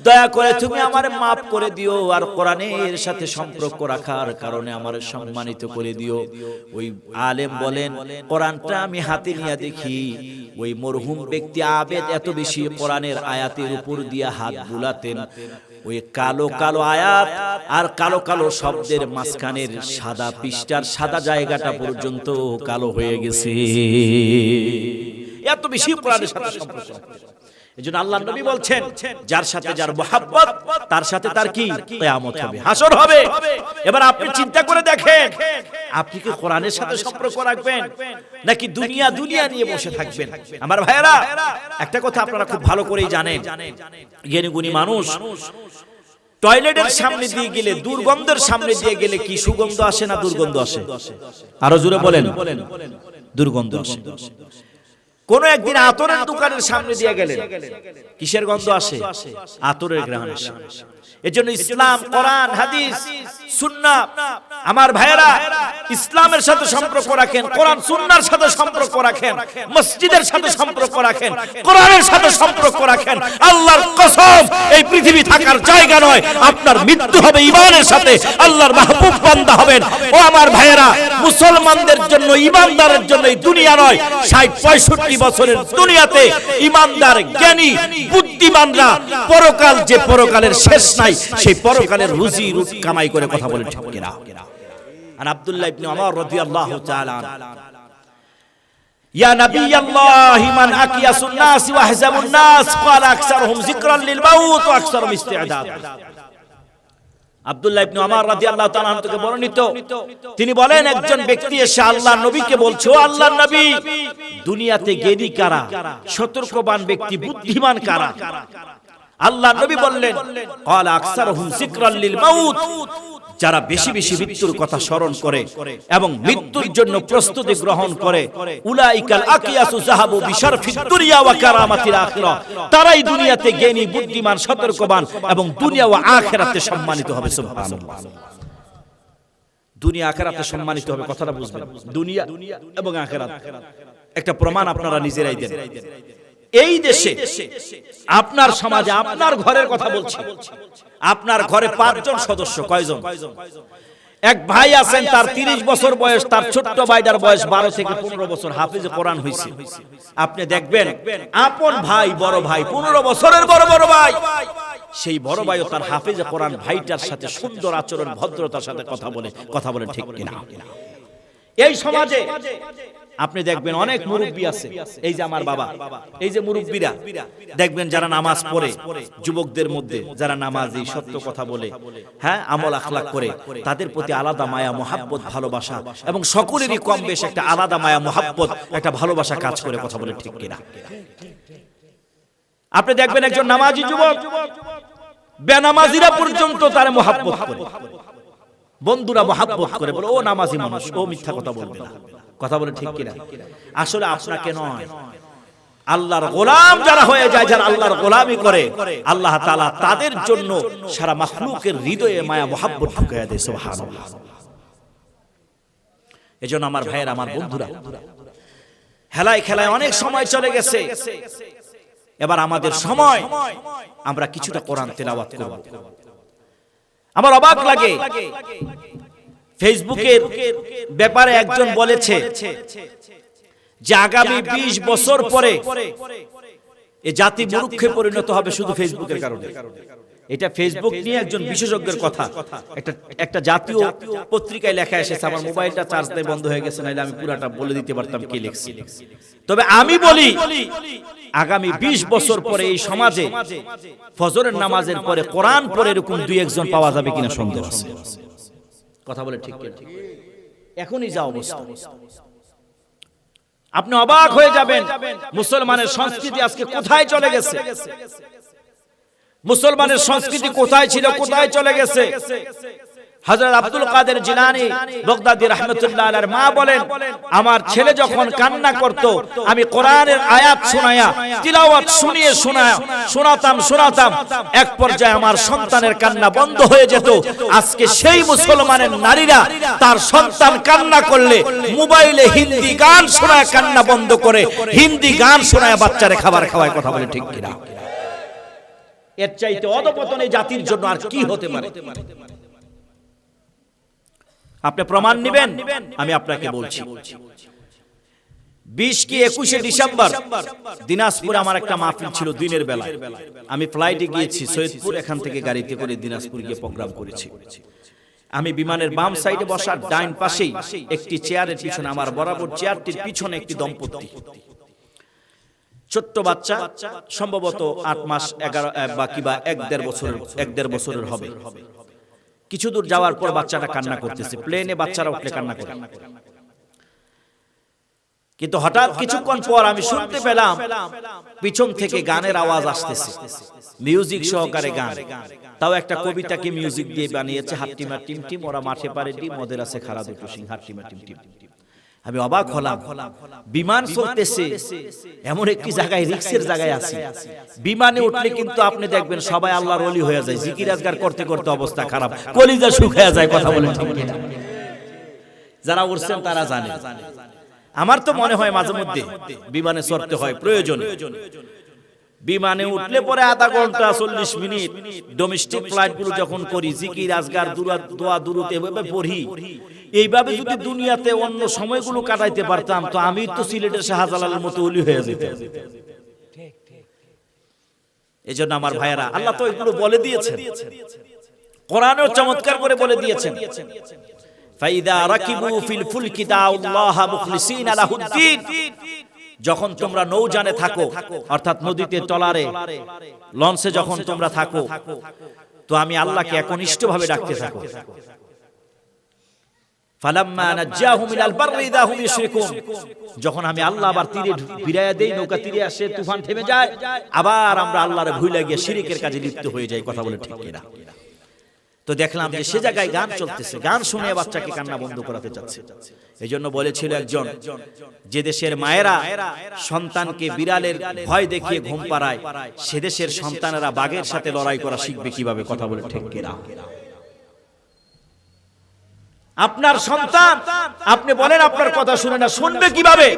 Speaker 1: দয়া করে তুমি আমারে মাফ করে দিও আর কোরআনের সাথে সম্পর্ক রাখার কারণে আমারে সম্মানিত করে দিও। ওই আলেম বলেন, কোরআনটা আমি হাতে নিয়ে দেখি ওই মরহুম ব্যক্তি আবেদ এত বেশি কোরআনের আয়াতের উপর দিয়ে হাত বুলাতেন, ওই কালো কালো আয়াত আর কালো কালো শব্দের মাঝখানের সাদা পৃষ্ঠার সাদা জায়গাটা পর্যন্ত কালো হয়ে গেছে। এত বেশি কোরআনের সাথে সম্পর্ক। এজন্য আল্লাহর নবী বলছেন, যার সাথে যার মুহাব্বত তার সাথে তার কি কিয়ামত হবে, হাসর হবে। এবার আপনি চিন্তা করে দেখেন, আপনি কি কোরআনের সাথে সম্পর্ক রাখবেন নাকি দুনিয়া দুনিয়া নিয়ে বসে থাকবেন? আমার ভাইয়েরা, একটা কথা আপনারা খুব ভালো করেই জানেন, জ্ঞানী গুণী মানুষ টয়লেটের সামনে দিয়ে গেলে, দুর্গন্ধের সামনে দিয়ে গেলে কি সুগন্ধ আসে না দুর্গন্ধ আসে? আরো জোরে বলেন, দুর্গন্ধ আসে। কোন একদিন আতরের দোকানের সামনে দিয়ে গেলেন, কিসের গন্ধ আসে? আতরের ঘ্রাণ আসে। এজন্য ইসলাম, কোরআন, হাদিস, সুন্নাহ, আমার ভাইয়েরা ইসলামের সাথে সম্পর্ক রাখেন, কোরআন সুন্নাহর সাথে সম্পর্ক রাখেন, মসজিদের সাথে সম্পর্ক রাখেন, কোরআনের সাথে সম্পর্ক রাখেন। আল্লাহর কসম, এই পৃথিবী থাকার জায়গা নয়, আপনার মৃত্যু হবে ঈমানের সাথে, আল্লাহর মাহবুব বান্দা হবেন। ও আমার ভাইয়েরা, মুসলমানদের জন্য, ঈমানদারের জন্য এই দুনিয়া নয়, ৬০-৬৫ বছরের দুনিয়াতে ঈমানদার, জ্ঞানী, বুদ্ধিমানরা পরকাল, যে পরকালের শেষ নাই, সেই পরকালের রুজি কামাই করে কথা বলে ঠিক কিনা? আর আব্দুল্লাহ ইবনে ওমর রাদিয়াল্লাহু তাআলা আনহু, ইয়া নবিয়াল্লাহি মান আকিয়াসুন নাস ওয়া আহজাবুন নাস ক্বালা আকসারুহুম যিকরান লিল মাউত ওয়া আকসারুহুম ইস্তি'দাদ। আব্দুল্লাহ ইবনে ওমর রাদিয়াল্লাহু তাআলা আনহু থেকে বর্ণিত, তিনি বলেন, একজন ব্যক্তি এসে আল্লাহর নবীকে বলছে, ও আল্লাহর নবী, দুনিয়াতে জ্ঞানী কারা, সতর্কবান ব্যক্তি, বুদ্ধিমান কারা? আল্লাহর নবী বললেন, ক্বালা আকসারুহুম যিকরান লিল মাউত, যারা বেশি বেশি মৃত্যুর কথা স্মরণ করে এবং মৃত্যুর জন্য প্রস্তুতি গ্রহণ করে, উলাইকাল আকিয়াসু যাহাবু বিশারফিদ দুনিয়া ওয়া কারামাতিল আখিরাহ, তারাই দুনিয়াতে জ্ঞানী, বুদ্ধিমান, সতর্কবান এবং দুনিয়া ও আখিরাতে সম্মানিত হবে। সুবহানাল্লাহ। দুনিয়া আখিরাতে সম্মানিত হবে, কথাটা বুঝবেন, দুনিয়া এবং আখিরাত। একটা প্রমাণ আপনারা নিজেরাই দেন। এই দেশে, আপনার সমাজে, আপনার ঘরের কথা বলছি, আপনার ঘরে ৫ জন সদস্য, কয়জন? এক ভাই আছেন, তার ৩০ বছর বয়স, তার ছোট্ট ভাইটার বয়স ১২ থেকে ১৫ বছর, হাফেজে কোরআন হয়েছে। আপনি দেখবেন আপন ভাই, বড় ভাই, ১৫ বছরের বড় বড় ভাই, সেই বড় ভাইও তার হাফেজে কোরআন ভাইটার সাথে সুন্দর আচরণ, ভদ্রতার সাথে কথা বলে ঠিক কিনা? এই সমাজে আপনি দেখবেন অনেক মুরব্বী আছে, এই যে আমার বাবা, এই যে মুরব্বীরা দেখবেন যারা নামাজ পড়ে, যুবকদের মধ্যে যারা নামাজি, সত্য কথা বলে, হ্যাঁ, আমল আখলাক করে, তাদের প্রতি আলাদা মায়া, মোহাব্বত, ভালোবাসা, এবং সকলেরই কম বেশ একটা আলাদা মায়া, মোহাব্বত, একটা ভালোবাসা কাজ করে, কথা বলে ঠিক কিনা? আপনি দেখবেন একজন নামাজি যুবক, বেনামাজিরা পর্যন্ত তার মোহাব্বত করে, বন্ধুরা মোহাব্বত করে, বলে ও নামাজি মানুষ, ও মিথ্যা কথা বলবে না, কথা বলে ঠিক কিনা? আসলে আপনাকে নয়, আল্লাহর গোলাম যারা হয়ে যায়, যারা আল্লাহর গোলামি করে, আল্লাহ তাআলা তাদের জন্য সারা মাখলুকের হৃদয়ে মায়া মোহাব্বত ঢুকিয়ে দেয়। সুবহানাল্লাহ। এজন্য আমার ভাইয়ের, আমার বন্ধুরা, হেলায় খেলায় অনেক সময় চলে গেছে, এবার আমাদের সময়, আমরা কিছুটা কোরআন তেলাওয়াত করব। আমার অবাক লাগে, ফেসবুকের ব্যাপারে একজন বলেছে যে আগামী 20 বছর পরে এই জাতি মূর্খে পরিণত হবে শুধু ফেসবুকের কারণে। এটা ফেসবুক নিয়ে একজন বিশেষজ্ঞের কথা, একটা জাতীয় পত্রিকায় লেখা এসেছে। আমার মোবাইলটা চার্জ দিয়ে বন্ধ হয়ে গেছে, নাইলে আমি পুরাটা বলে দিতে পারতাম কি লিখছি। তবে আমি বলি, আগামী 20 বছর পরে এই সমাজে ফজরের নামাজের পরে কোরআন পড়ে এরকম 2-1 জন পাওয়া যাবে কিনা সন্দেহ আছে, কথা বলে ঠিক কিনা? এখনই যা অবস্থা, আপনি অবাক হয়ে যাবেন মুসলমানের সংস্কৃতি আজকে কোথায় চলে গেছে। মুসলমানের সংস্কৃতি কোথায় ছিল, কোথায় চলে গেছে। হযরত আব্দুল কাদের জিলানী বাগদাদী রাহমাতুল্লাহ আলাইহির মা বলেন, আমার ছেলে যখন কান্না করত আমি কোরআনের আয়াত শোনায়া তিলাওয়াত শুনিয়ে শোনাতাম, এক পর্যায়ে আমার সন্তানের কান্না বন্ধ হয়ে যেত। আজকে সেই মুসলমানের নারীরা তার সন্তান কান্না করলে মোবাইলে হিন্দি গান শোনায় কান্না বন্ধ করে, হিন্দি গান শোনায় বাচ্চারে খাবার খাওয়ায়। কথা বলে ঠিক কিনা? এর চাইতে অধপতন এই জাতির জন্য আর কি হতে পারে? আপনি প্রমাণ নেবেন, আমি আপনাকে বলছি। 20 কি 21 ডিসেম্বর দিনাজপুরে আমার একটা মাহফিল ছিল দিনের বেলায়। আমি ফ্লাইটে গিয়েছি সৈয়দপুর, এখান থেকে গাড়িতে করে দিনাজপুর গিয়ে প্রোগ্রাম করেছি। আমি বিমানের বাম সাইডে বসার ডাইন পাশেই একটি চেয়ারের পিছনে, আমার বরাবর চেয়ারটির পিছনে একটি দম্পতি, ছোট্ট বাচ্চা, সম্ভবত 8 মাস 11 বা 1.5 বছরের হবে। কিছু দূর যাওয়ার পর বাচ্চাটা কান্না করতেছে। প্লেনে বাচ্চারা উঠলে কান্না করে, কিন্তু হঠাৎ কিছুক্ষণ পর আমি শুনতে পেলাম পিছন থেকে গানের আওয়াজ আসতেছে, মিউজিক সহকারে গান। তাও একটা কবিতাকে মিউজিক দিয়ে বানিয়েছে, হাট্টিমা টিম টিম ওরা মাঠে পারে ডিম, ওদের আছে খাড়া দুটো সিং, হাট্টিমা টিম টিম। আমি অবাক হলাম, বিমান চলতেছে এমন একটি জায়গায়, রিক্সের জায়গায় আছি। বিমানে উঠলে কিন্তু আপনি দেখবেন সবাই আল্লাহর ওলি হয়ে যায়, জিকির আজগার করতে করতে অবস্থা খারাপ, কলিজা শুকিয়ে যায়। কথা বলেন ঠিক কিনা? যারা উঠছেন তারা জানে। আমার তো মনে হয় মাঝে মধ্যে বিমানে চড়তে হয় প্রয়োজনে। বিমানে উঠলে পরে আধা ঘন্টা 40 মিনিট ডোমেস্টিক ফ্লাইট গুলো যখন করি, জিকির আজগার দোয়া দুরূদ এভাবে পড়ি, এইভাবে যদি দুনিয়াতে অন্য সময়গুলো কাটাইতে পারতাম তো আমি তো সিলেটের শাহজালালের মতো ওলি হয়ে যেতাম। এজন্য আমার ভাইয়েরা, আল্লাহ তো এগুলো বলে দিয়েছেন, কোরআনেও চমৎকার করে বলে দিয়েছেন, ফাইদা রাকিবু ফিল ফুলকি দাউল্লাহ মুখলিসিনা লাহুদ্দিন। যখন তোমরা নৌযানে থাকো, অর্থাৎ নদীতে ট্রলারে লঞ্চে যখন তোমরা থাকো, তো আমি আল্লাহকে একনিষ্ঠভাবে ডাকতে থাকো। ফালাম্মা নাজ্জাহুম ইলাল বাররি ইযা হুম ইউশরিকুন। যখন আমি আল্লাহ আবার তীরে ফিরাইয়া দেই, নৌকা তীরে আসে, তুফান থেমে যায়, আবার আমরা আল্লাহরে ভুলে গিয়ে শিরকের কাজে লিপ্ত হয়ে যাই। কথা বলে ঠিক কিনা? তো দেখলাম যে সে জায়গায় গান চলতেছে, গান শুনে বাচ্চাকে কান্না বন্ধ করাতে চাচ্ছে। এই জন্য বলেছিল একজন, যে দেশের মায়েরা সন্তানকে বিড়ালের ভয় দেখিয়ে ঘুম পাড়ায়, সে দেশের সন্তানেরা বাঘের সাথে লড়াই করা শিখবে কিভাবে? কথা বলে ঠিক কিনা? আপনার সন্তান, আপনি বলেন আপনার কথা শুনে না, শুনবে কিভাবে?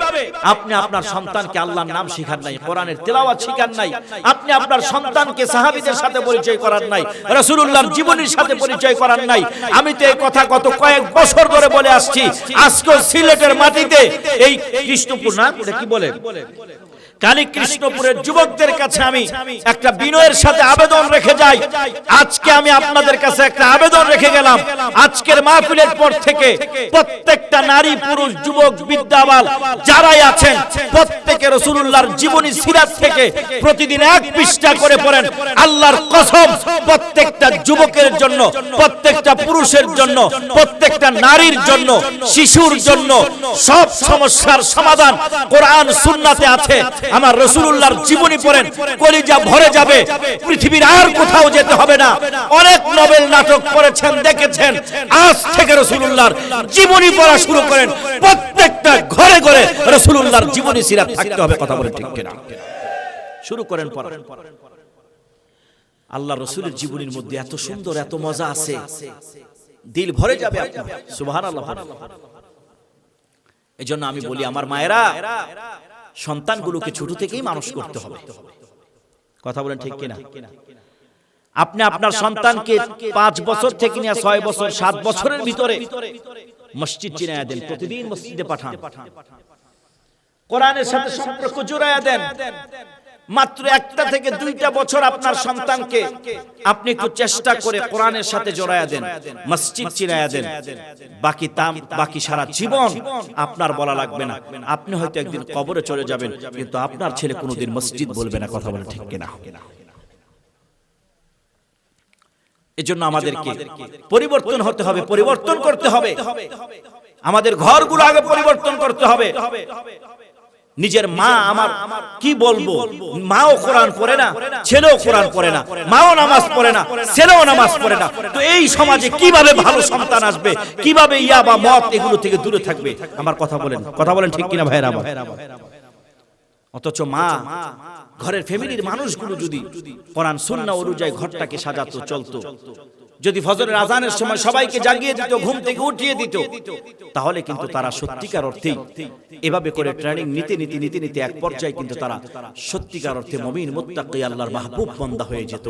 Speaker 1: আপনি আপনার সন্তানকে আল্লাহর নাম শিখান নাই, কোরআনের তেলাওয়াত শিখান নাই, আপনি আপনার সন্তানকে সাহাবীদের সাথে পরিচয় করান নাই, রাসূলুল্লাহর জীবনীর সাথে পরিচয় করান নাই। আমি তো এই কথা গত কয়েক বছর ধরে বলে আসছি। আজকে সিলেটের মাটিতে এই কৃষ্ণপুর, না এটা কি বলে, কালী কৃষ্ণপুরের যুবকদের কাছে আমি একটা বিনয়ের সাথে আবেদন রেখে যাই। আজকে আমি আপনাদের কাছে একটা আবেদন রেখে গেলাম, আজকের মাহফিলের পর থেকে প্রত্যেকটা নারী পুরুষ যুবক বিদ্যাবাল যারাই আছেন, প্রত্যেকে রাসূলুল্লাহর জীবনী সিরাত থেকে প্রতিদিন 1 পৃষ্ঠা করে পড়েন। আল্লাহর কসম, প্রত্যেকটা যুবকের জন্য, প্রত্যেকটা পুরুষের জন্য, প্রত্যেকটা নারীর জন্য, শিশুর জন্য সব সমস্যার সমাধান কোরআন সুন্নাতে আছে। আমার রাসূলুল্লাহর জীবনী পড়েন, কলিজা ভরে যাবে, পৃথিবীর আর কোথাও যেতে হবে না। অনেক নোবেল নাটক পড়েছেন, দেখেছেন, আজ থেকে রাসূলুল্লাহর জীবনী পড়া শুরু করেন। প্রত্যেকটা ঘরে ঘরে রাসূলুল্লাহর জীবনী সিরাত থাকতে হবে। কথা বলে ঠিক কিনা? শুরু করেন পড়া। আল্লাহ রাসূলের জীবনীর মধ্যে এত সুন্দর, এত মজা আছে, দিল ভরে যাবে আপনার। সুবহানাল্লাহ। এজন্য আমি বলি, আমার মায়েরা, সন্তানগুলোকে ছোট থেকেই মানুষ করতে হবে। কথা বলেন ঠিক কিনা? আপনি আপনার সন্তানকে 5 বছর থেকে নিয়ে 6 বছর 7 বছরের ভিতরে মসজিদ চিনায়া দেন, প্রতিদিন মসজিদে পাঠান, কোরআনের সাথে সম্পর্ক জোড়ায়া দেন। মাত্র 1টা থেকে 2টা বছর আপনার সন্তানকে আপনি একটু চেষ্টা করে কোরআনের সাথে জড়ায়া দেন, মসজিদ চিনায়া দেন, বাকি সারা জীবন আপনার বলা লাগবে না। আপনি হয়তো একদিন কবরে চলে যাবেন, কিন্তু আপনার ছেলে কোনোদিন মসজিদ বলবে না। কথা বলে ঠিক কিনা? এজন্য আমাদেরকে পরিবর্তন হতে হবে, পরিবর্তন করতে হবে। আমাদের ঘরগুলো আগে পরিবর্তন করতে হবে। নিজের মা আমার কি বলবো, মাও কোরআন পড়ে না, ছেলেও কোরআন পড়ে না, মাও নামাজ পড়ে না, ছেলেও নামাজ পড়ে না। তো এই সমাজে কিভাবে ভালো সন্তান আসবে, কিভাবে ইয়াবা মদ এগুলো থেকে দূরে থাকবে? আমার কথা বলেন ঠিক কিনা ভাইরা আমার? অথচ মা ঘরের ফ্যামিলির মানুষগুলো যদি কোরআন সুন্নাহ অনুযায়ী ঘরটাকে সাজাতো, চলতো, যদি ফজরের আজানের সময় সবাইকে জাগিয়ে দিত, ঘুম থেকে উঠিয়ে দিত, তাহলে কিন্তু তারা সত্যিকার অর্থে এভাবে করে ট্রেনিং নিতে নিতে নিতে নিতে এক পর্যায়ে কিন্তু তারা সত্যিকার অর্থে মুমিন মুত্তাকি আল্লাহর মাহবুব বান্দা হয়ে যেত।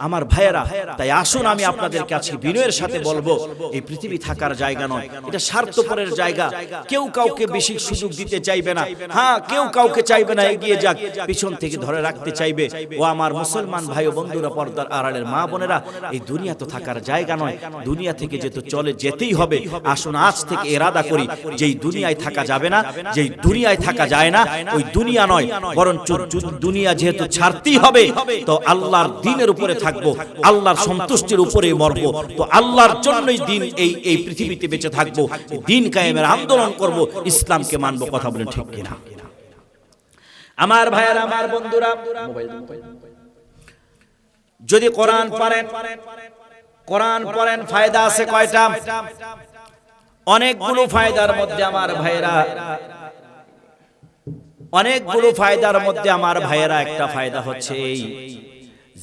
Speaker 1: আমার ভাইয়েরা, তাই আসুন আমি আপনাদের কাছে বিনয়ের সাথে বলবো, এই পৃথিবী থাকার জায়গা নয়, এটা স্বার্থপরের জায়গা। কেউ কাউকে বেশি সুযোগ দিতে চাইবে না, হ্যাঁ কেউ কাউকে চাইবে না এগিয়ে যাক, পিছন থেকে ধরে রাখতে চাইবে। ও আমার মুসলমান ভাই ও বন্ধুরা, পর্দার আড়ালের মা বোনেরা, এই দুনিয়া তো থাকার জায়গা নয়, দুনিয়া থেকে যেহেতু চলে যেতেই হবে। আসুন আজ থেকে ইরাদা করি, যেই দুনিয়ায় থাকা যাবে না, যেই দুনিয়ায় থাকা যায় না, ওই দুনিয়া নয়, বরঞ্চ দুনিয়া যেহেতু ছাড়তেই হবে, তো আল্লাহর দ্বীনের উপরে থাকবো, আল্লাহর সন্তুষ্টির উপরে মরবো, তো আল্লাহর জন্যই দিন এই পৃথিবীতে বেঁচে থাকবো, দিন কায়েমের আন্দোলন করব, ইসলামকে মানবো। কথা বলেন ঠিক কিনা? আমার ভাইয়েরা, আমার বন্ধুরা, যদি কোরআন পড়েন ফায়দা আছে কয়টা? অনেকগুলো ফায়দার মধ্যে আমার ভাইয়েরা, অনেকগুলো ফায়দার মধ্যে আমার ভাইয়েরা একটা ফায়দা হচ্ছে এই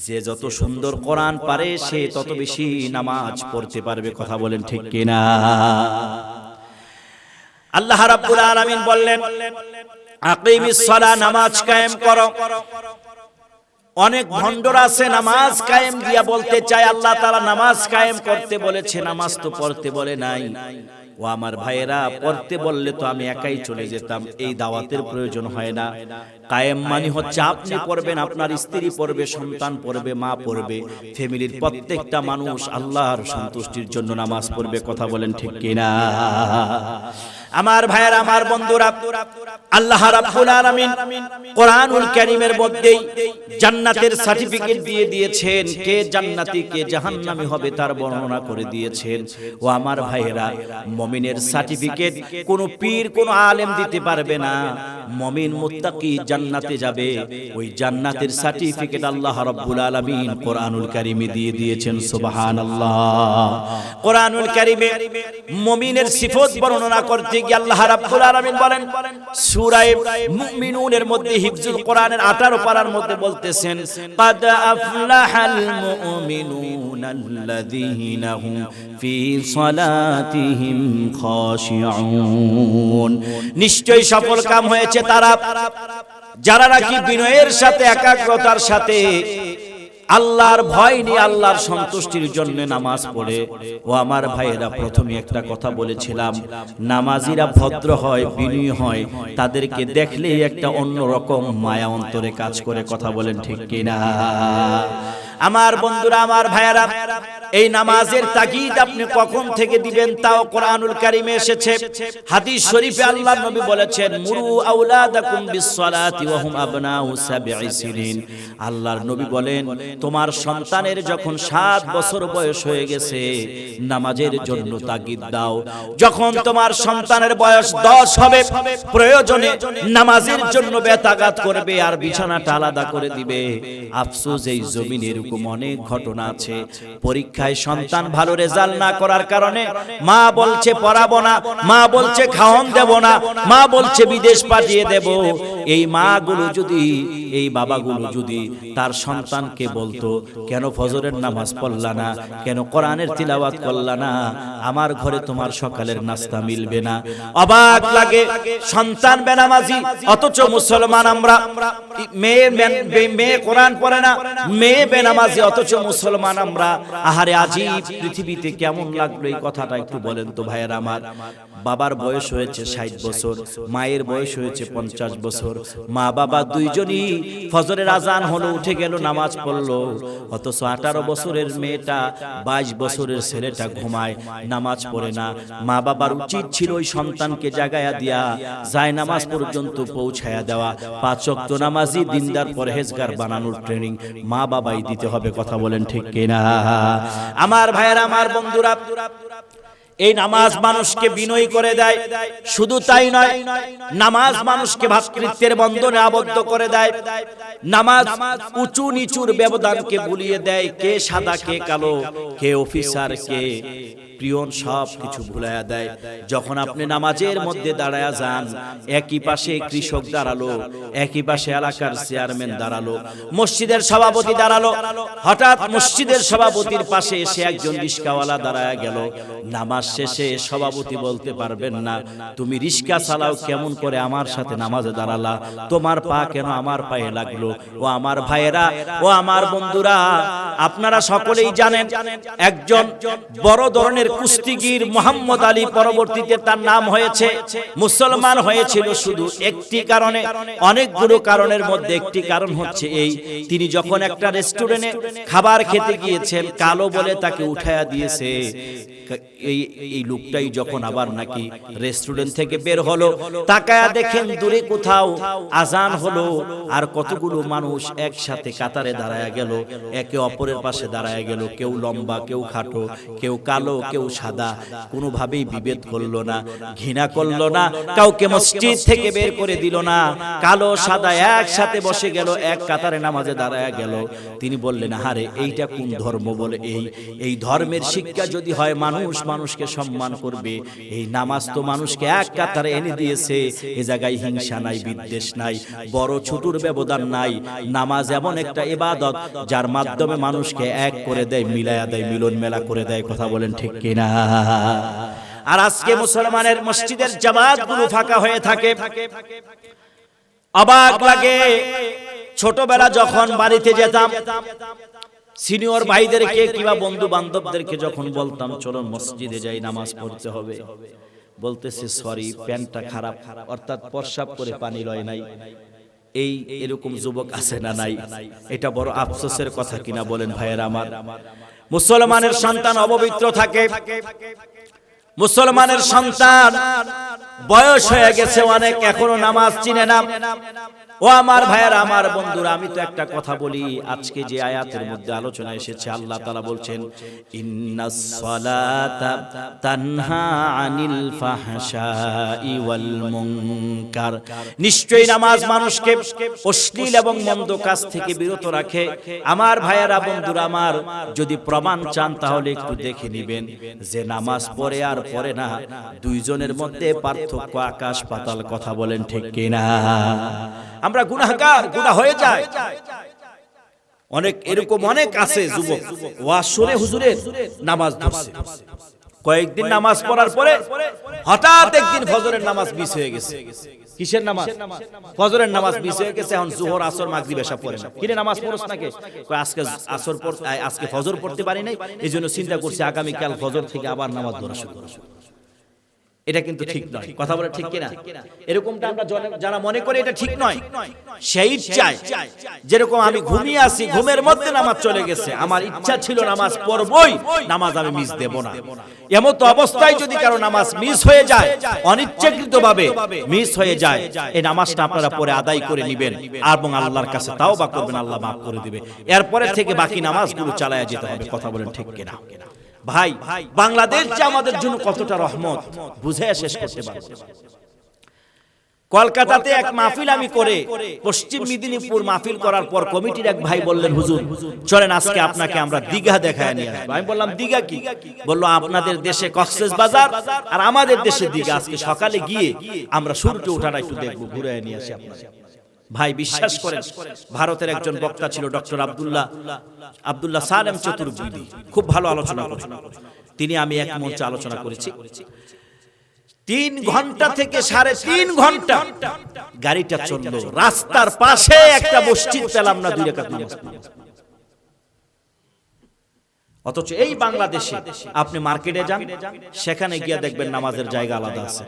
Speaker 1: যে যত সুন্দর কোরআন পারে সে তত বেশি নামাজ পড়তে পারবে। কথা বলেন ঠিক কিনা? আল্লাহ রাব্বুল আলামিন বললেন, আকিমিস সালাহ, নামাজ কায়েম করো। অনেক ভণ্ডরা আছে নামাজ কায়েম দিয়া বলতে চায় আল্লাহ তাআলা নামাজ কায়েম করতে বলেছে, নামাজ তো পড়তে বলে নাই। ও আমার ভাইয়েরা, পড়তে বললে তো আমি একাই চলে যেতাম, এই দাওয়াতের প্রয়োজন হয় না। কায়েম মানে হচ্ছে আপনি পড়বেন, আপনার স্ত্রী পড়বে, সন্তান পড়বে, মা পড়বে, ফ্যামিলির প্রত্যেকটা মানুষ আল্লাহর সন্তুষ্টির জন্য নামাজ পড়বে। কথা বলেন ঠিক কিনা? আমার ভাইয়েরা, আমার বন্ধুরা, আল্লাহ রাব্বুল আলামিন কোরআনুল কারীমের মধ্যে জান্নাতের সার্টিফিকেট দিয়ে দিয়েছেন। কে জান্নাতি কে জাহান্নামী হবে তার বর্ণনা করে দিয়েছেন। ও আমার ভাইয়েরা, মুমিনের সার্টিফিকেট কোনো পীর কোনো আলেম দিতে পারবে না। মুমিন মুত্তাকি জান্নাতে যাবে, ওই জান্নাতের সার্টিফিকেট আল্লাহ রাব্বুল আলামিন কোরআনুল কারীমে দিয়ে দিয়েছেন। সুবহানাল্লাহ। কোরআনুল কারীমে মুমিনের সিফত বর্ণনা করতে গিয়ে আল্লাহ রাব্বুল আলামিন বলেন, সূরা মুমিনুনের মধ্যে হিফজুল কোরআনের 18 পারার মধ্যে বলতেছেন, কাদ আফলাহাল মুমিনুনাল্লাযীনা হুম ফি সালাতিহিম খাশিউন। নিশ্চয়ই সফল কাম হয়েছে তারা যারা নাকি বিনয়ের সাথে, একাগ্রতার সাথে, আল্লাহর ভয় নিয়ে আল্লাহর সন্তুষ্টির জন্য নামাজ পড়ে। ও আমার ভাইয়েরা, প্রথমে একটা কথা বলেছিলাম, নামাজিরা ভদ্র হয়, বিনয়ী হয়, তাদেরকে দেখলেই একটা অন্যরকম মায়া অন্তরে কাজ করে। কথা বলেন ঠিক কিনা? আমার বন্ধুরা, আমার ভাইয়েরা, এই নামাজের তাগিদ আপনি কখন থেকে দিবেন তাও কোরআনুল কারীমে এসেছে। হাদিস শরীফে আল্লাহর নবী বলেছেন, মুরু আওলাদাকুম বিসসালাতি ওয়া হুম আবনাউ সাবঈ সিনিন। আল্লাহর নবী বলেন, তোমার সন্তানের যখন 7 বছর বয়স হয়ে গেছে, নামাজের জন্য তাগিদ দাও। যখন তোমার সন্তানের বয়স 10 হবে, প্রয়োজনে নামাজের জন্য বেতাগাত করবে আর বিছানাটা আলাদা করে দিবে। আফসোস, এই জমিনে এরকম অনেক ঘটনা আছে। পরীক্ষায় সন্তান ভালো রেজাল্ট না করার কারণে মা বলছে পড়াবো না, মা বলছে খাওয়ান দেব না, মা বলছে বিদেশ পাঠিয়ে দেব। এই মাগুলো যদি, এই বাবাগুলো যদি তার সন্তানকে বলতো, কেন ফজরের নামাজ পড়লা না, কেন কোরআনের তিলাওয়াত করলা না, আমার ঘরে তোমার সকালের নাস্তা মিলবে না। অবাক লাগে, সন্তান বেনামাজি অথচ মুসলমান আমরা। মেয়ে কোরআন পড়ে না, মেয়ে বেনামাজি অথচ মুসলমান আমরা। আহারে আজীব, পৃথিবীতে কেমন লাগলো এই কথাটা একটু বলেন তো ভাইয়েরা আমার। বাবার বয়স হয়েছে 60 বছর, মায়ের বয়স হয়েছে 50 বছর, মা বাবা দুইজনই ফজরের আজান হলো উঠে গেল, নামাজ পড়লো, অথচ 18 বছরের মেয়েটা, 22 বছরের ছেলেটা ঘুমায়, নামাজ পড়ে না। মা বাবার উচিত ছিল ওই সন্তানকে জাগায়া দিয়া যায় নামাজ পর্যন্ত পৌঁছায়া দেওয়া। 5 ওয়াক্ত নামাজি দিনদার পরহেজগার বানানোর ট্রেনিং মা বাবাই দিতে হবে। কথা বলেন ঠিক কিনা? আমার ভাইয়েরা, আমার বন্ধুরা, এই নামাজ মানুষকে বিনয়ী করে দেয়। শুধু তাই নয়, নামাজ মানুষকে ভ্রাতৃত্বের বন্ধনে আবদ্ধ করে দেয়। নামাজ উঁচু নিচুর ব্যবধানকে ভুলিয়ে দেয়। কে সাদা, কে কালো, কে অফিসার, কে পিয়ন, সব কিছু ভুলাইয়া দেয়। যখন আপনি নামাজের মধ্যে দাঁড়ায়া যান, একই পাশে কৃষক দাঁড়ালো, একই পাশে এলাকার চেয়ারম্যান দাঁড়ালো, মসজিদের সভাপতি দাঁড়ালো। হঠাৎ মসজিদের সভাপতির পাশে এসে একজন রিস্কাওয়ালা দাঁড়ায়া গেল। নামাজ শেষে সভাপতি বলতে পারবেন না, তুমি রিস্কা চালাও, কেমন করে আমার সাথে নামাজে দাঁড়ালা? তোমার পা কেন আমার পায়ে লাগলো? ও আমার ভাইয়েরা, ও আমার বন্ধুরা, আপনারা সকলেই জানেন একজন বড় ধরনের কুস্তিগীর মোহাম্মদ আলী, পরবর্তীতে তার নাম হয়েছে, মুসলমান হয়েছিল শুধু একটি কারণে, অনেকগুলো কারণের মধ্যে একটি কারণ হচ্ছে এই, তিনি যখন একটা রেস্টুরেন্টে খাবার খেতে গিয়েছেন, কালো বলে তাকে উঠায়া দিয়েছে। এই লোকটাই যখন আবার নাকি রেস্টুরেন্ট থেকে বের হলো, তাকায়া দেখেন দূরে কোথাও আজান হলো, আর কতগুলো মানুষ একসাথে কাতারে দাঁড়ায়া গেল, একে অপরের পাশে দাঁড়ায়া গেল। কেউ লম্বা, কেউ খাটো, কেউ কালো, কেউ সাদা, কোনোভাবেই বিভেদ করলো না, ঘৃণা করলো না, কাউকে মসজিদ থেকে বের করে দিল না। কালো সাদা একসাথে বসে গেল, এক কাতারে নামাজে দাঁড়ায়া গেল। তিনি বললেন, আরে এইটা কোন ধর্ম? বলে এই ধর্মের শিক্ষা যদি হয় মানুষ মানুষকে সম্মান করবে, এই নামাজ তো মানুষকে এক কাতারে এনে দিয়েছে। এ জায়গায় হিংসা নাই, বিদ্বেষ নাই, বড় ছোটর ব্যবধান নাই। নামাজ এমন একটা ইবাদত যার মাধ্যমে মানুষকে এক করে দেয়, মিলায়া দেয়, মিলন মেলা করে দেয়। কথা বলেন ঠিক কিনা? আর আজকে মুসলমানের মসজিদের জামাতগুলো ফাঁকা হয়ে থাকে, অবাক লাগে। ছোটবেলা যখন বাড়িতে যেতাম, সিনিয়র ভাইদেরকে কিংবা বন্ধু বান্ধবদেরকে যখন বলতাম চলো মসজিদে যাই, নামাজ পড়তে হবে, বলতেছে সরি, প্যান্টটা খারাপ, অর্থাৎ প্রস্রাব করে পানি লয় নাই। এরকম যুবক আছে না নাই? এটা বড় আফসোসের কথা কিনা বলেন ভাইয়েরা আমার? মুসলমানের সন্তান অপবিত্র থাকে, মুসলমানের সন্তান বয়স হয়ে গেছে অনেক, এখনো নামাজ চিনে না। ও আমার ভাইয়েরা, আমার বন্ধুরা, আমি তো একটা কথা বলি, আজকে যে আয়াতের মধ্যে আলোচনা এসেছে, আল্লাহ তাআলা বলছেন ইন্নাস সালাতা তানহা আনিল ফাহশাই ওয়াল মুনকার, নিশ্চয়ই নামাজ মানুষকে অশ্লীল এবং মন্দ কাজ থেকে বিরত রাখে। আমার ভাইয়েরা, বন্ধুরা আমার, যদি প্রমাণ চান তাহলে একটু দেখে নেবেন যে নামাজ পড়ে আর পড়ে না, দুইজনের মধ্যে পার্থক্য আকাশ পাতাল। কথা বলেন ঠিক কিনা? আমরা গুনাহগার, গুনাহ হয়ে যায় অনেক, এরকম অনেক আছে যুবক ওয়াজ শুনে হুজুরের নামাজ ধরছে, কয়েকদিন নামাজ পড়ার পরে হঠাৎ একদিন ফজরের নামাজ মিস হয়ে গেছে। কিসের নামাজ? ফজরের নামাজ মিস হয়ে গেছে। এখন যোহর, আসর, মাগরিব, এশা পড়ে না। কিরে নামাজ পড়ছ নাকি? আজকে আসর পড়তে, আজকে ফজর পড়তে পারি নাই, এইজন্য চিন্তা করছি আগামী কাল ফজর থেকে আবার নামাজ ধরা শুরু করব। এটা কিন্তু ঠিক নয়। কথা বলে ঠিক কিনা? এরকমটা আমরা যারা মনে করে এটা ঠিক নয়, সেই চায় যেরকম আমি ঘুমিয়ে আছি, ঘুমের মধ্যে নামাজ চলে গেছে, আমার ইচ্ছা ছিল নামাজ পড়বই, নামাজ আমি মিস দেব না। এমন তো অবস্থায় যদি কারো নামাজ মিস হয়ে যায়, অনিচ্ছাকৃতভাবে মিস হয়ে যায়, এই নামাজটা আপনারা পরে আদায় করে নেবেন এবং আল্লাহর কাছে তাওবা করবেন, আল্লাহ মাফ করে দিবে। এরপরে থেকে বাকি নামাজগুলো চালায়া যেতে হবে। কথা বলেন ঠিক কিনা? ভাই, বাংলাদেশ যে আমাদের জন্য কতটা রহমত বুঝে শেষ করতে পারবো। কলকাতাতে এক মাহফিল আমি করে, পশ্চিম মেদিনীপুর মাহফিল করার পর কমিটির এক ভাই বললেন, হুজুর চলেন আজকে আপনাকে আমরা দীঘা দেখায় নিয়ে আসবো। আমি বললাম দীঘা কি? বললো আপনাদের দেশে কক্সবাজার আর আমাদের দেশে দীঘা, আজকে সকালে গিয়ে আমরা সূর্য ওঠাটা একটু দেখবো, ঘুরে নিয়ে আসি আপনাকে। ভাই বিশ্বাস করেন, ভারতের একজন বক্তা ছিল ডক্টর আব্দুল্লাহ সালেম চতুর্বেদী, খুব ভালো আলোচনা করেন তিনি। আমি এক মঞ্চে আলোচনা করেছি, 3 ঘন্টা থেকে 3.5 ঘন্টা গাড়িটা চললো, রাস্তার পাশে একটা মসজিদ পেলাম না 2 রাকাত নামাজ। অথচ এই বাংলাদেশে আপনি মার্কেটে যান, সেখানে গিয়ে দেখবেন নামাজের জায়গা আলাদা আছে।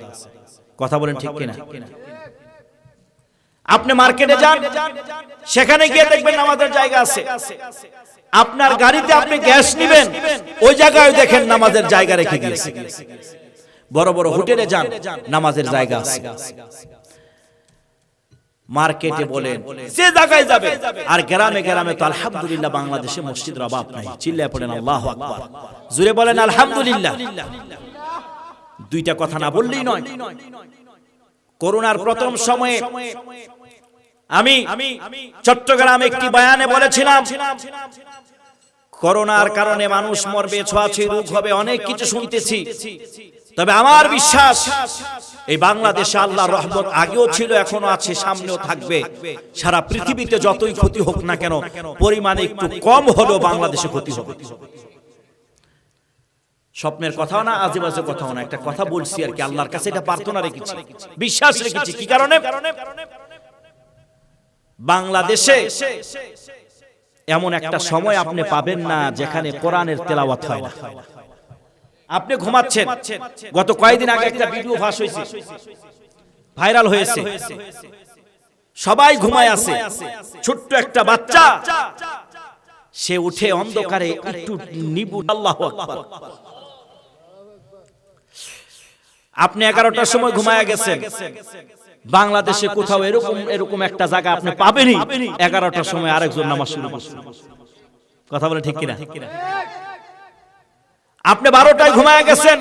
Speaker 1: কথা বলেন ঠিক কিনা? আপনি মার্কেটে যান, সেখানে গিয়ে দেখবেন নামাজের জায়গা আছে। আপনার গাড়িতে আপনি গ্যাস নেবেন, ওই জায়গায় দেখেন নামাজের জায়গা রেখে দিয়েছে। বড় বড় হোটেলে যান, নামাজের জায়গা আছে। মার্কেটে বলেন, যে জায়গায় যাবে, আর গ্রামে গ্রামে তো আলহামদুলিল্লাহ বাংলাদেশে মসজিদের অভাব নাই। চিল্লায় পড়েন আল্লাহু আকবার, জোরে বলেন আলহামদুলিল্লাহ। দুইটা কথা না বললেই নয়। করোনার প্রথম সময়ে আমি চট্টগ্রামে একটি বয়ানে বলেছিলাম, করোনার কারণে মানুষ মরবে, ছোঁয়াছুঁয়ি রোগ হবে, অনেক কিছু শুনতেছি। তবে আমার বিশ্বাস এই বাংলাদেশে আল্লাহর রহমত আগেও ছিল, এখনো আছে, সামনেও থাকবে। সারা পৃথিবীতে যতই ক্ষতি হোক না কেন, পরিমাণে একটু কম হলেও বাংলাদেশে ক্ষতি হবে। স্বপ্নের কথাও না, আজেবাজে কথাও না, একটা কথা বলছি আর কি। আল্লাহর কাছে এটা প্রার্থনা রেখেছি, বিশ্বাস রেখেছি। কি কারণে? বাংলাদেশে এমন একটা সময় আপনি পাবেন না যেখানে কোরআনের তেলাওয়াত হয় না। আপনি ঘুমাচ্ছেন, গত কয়েকদিন আগে একটা ভিডিও ফাঁস হয়েছে, ভাইরাল হয়েছে, সবাই ঘুমায় আছে, ছোট্ট একটা বাচ্চা সে উঠে অন্ধকারে একটু নিবু, আল্লাহু আকবার। আপনি 11টার সময় ঘুমায় গেছেন, বাংলাদেশে কোথাও এরকম একটা জায়গা আপনি পাবেনই 11টার সময় আরেকজন নামাজ শুরু করছে। কথা বলে ঠিক কিনা? আপনি 12টায় ঘুমায় গেছেন,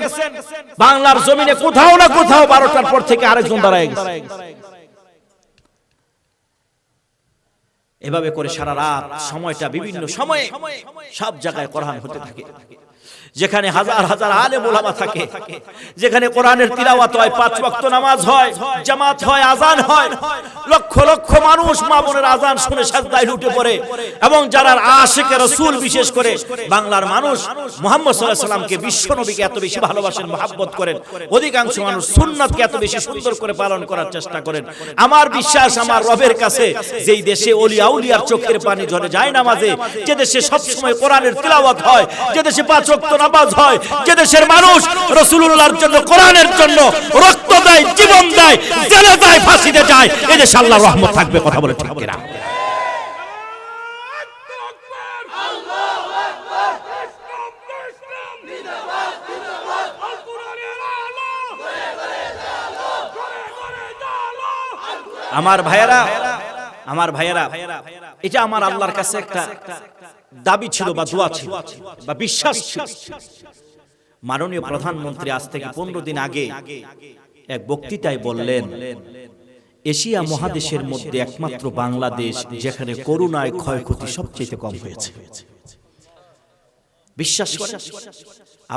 Speaker 1: বাংলার জমিনে কোথাও না কোথাও 12টার পর থেকে আরেকজন দাঁড়ায় গেছে। এভাবে করে সারা রাত সময়টা বিভিন্ন সময়ে সব জায়গায় কোরআন হতে থাকে। যেখানে হাজার হাজার আলেম ওলামা থাকে, যেখানে কোরআনের তিলাওয়াত হয়, 5 ওয়াক্ত নামাজ হয়, জামাত হয়, আযান হয়, লক্ষ লক্ষ মানুষ মা বোনের আযান শুনে সাজদায় উঠে পড়ে। এবং যারা আশিকে রাসূল, বিশেষ করে বাংলার মানুষ মুহাম্মদ সাল্লাল্লাহু আলাইহি সাল্লামকে, বিশ্ব নবীকে এত বেশি ভালোবাসেন, মহব্বত করেন, অধিকাংশ মানুষ সুন্নাতকে এত বেশি সুন্দর করে পালন করার চেষ্টা করেন। আমার বিশ্বাস আমার রবের কাছে, যেই দেশে ওলিয়া আউলিয়ার চোখের পানি ঝরে যায় নামাজে, যে দেশে সব সময় কোরআনের তিলাওয়াত হয়, যে দেশে 5 ওয়াক্ত নামাজ হয়, যে দেশের মানুষ রাসূলুল্লাহর জন্য, কোরআনের জন্য রক্ত দেয়, জীবন দেয়, জেলে যায়, ফাঁসিতে যায়, এই দেশে আল্লাহর রহমত থাকবে। কথা বলে ঠিক কিনা? আমার ভাইয়েরা, এটা আমার আল্লাহর কাছে একটা দাবি ছিল বা দোয়া ছিল বা বিশ্বাস ছিল। মাননীয় প্রধানমন্ত্রী আজ থেকে 15 দিন আগে এক বক্তৃতায় বললেন, এশিয়া মহাদেশের মধ্যে একমাত্র বাংলাদেশ যেখানে করোনায় ক্ষয়ক্ষতি সবচেয়ে কম হয়েছে। বিশ্বাস করেন?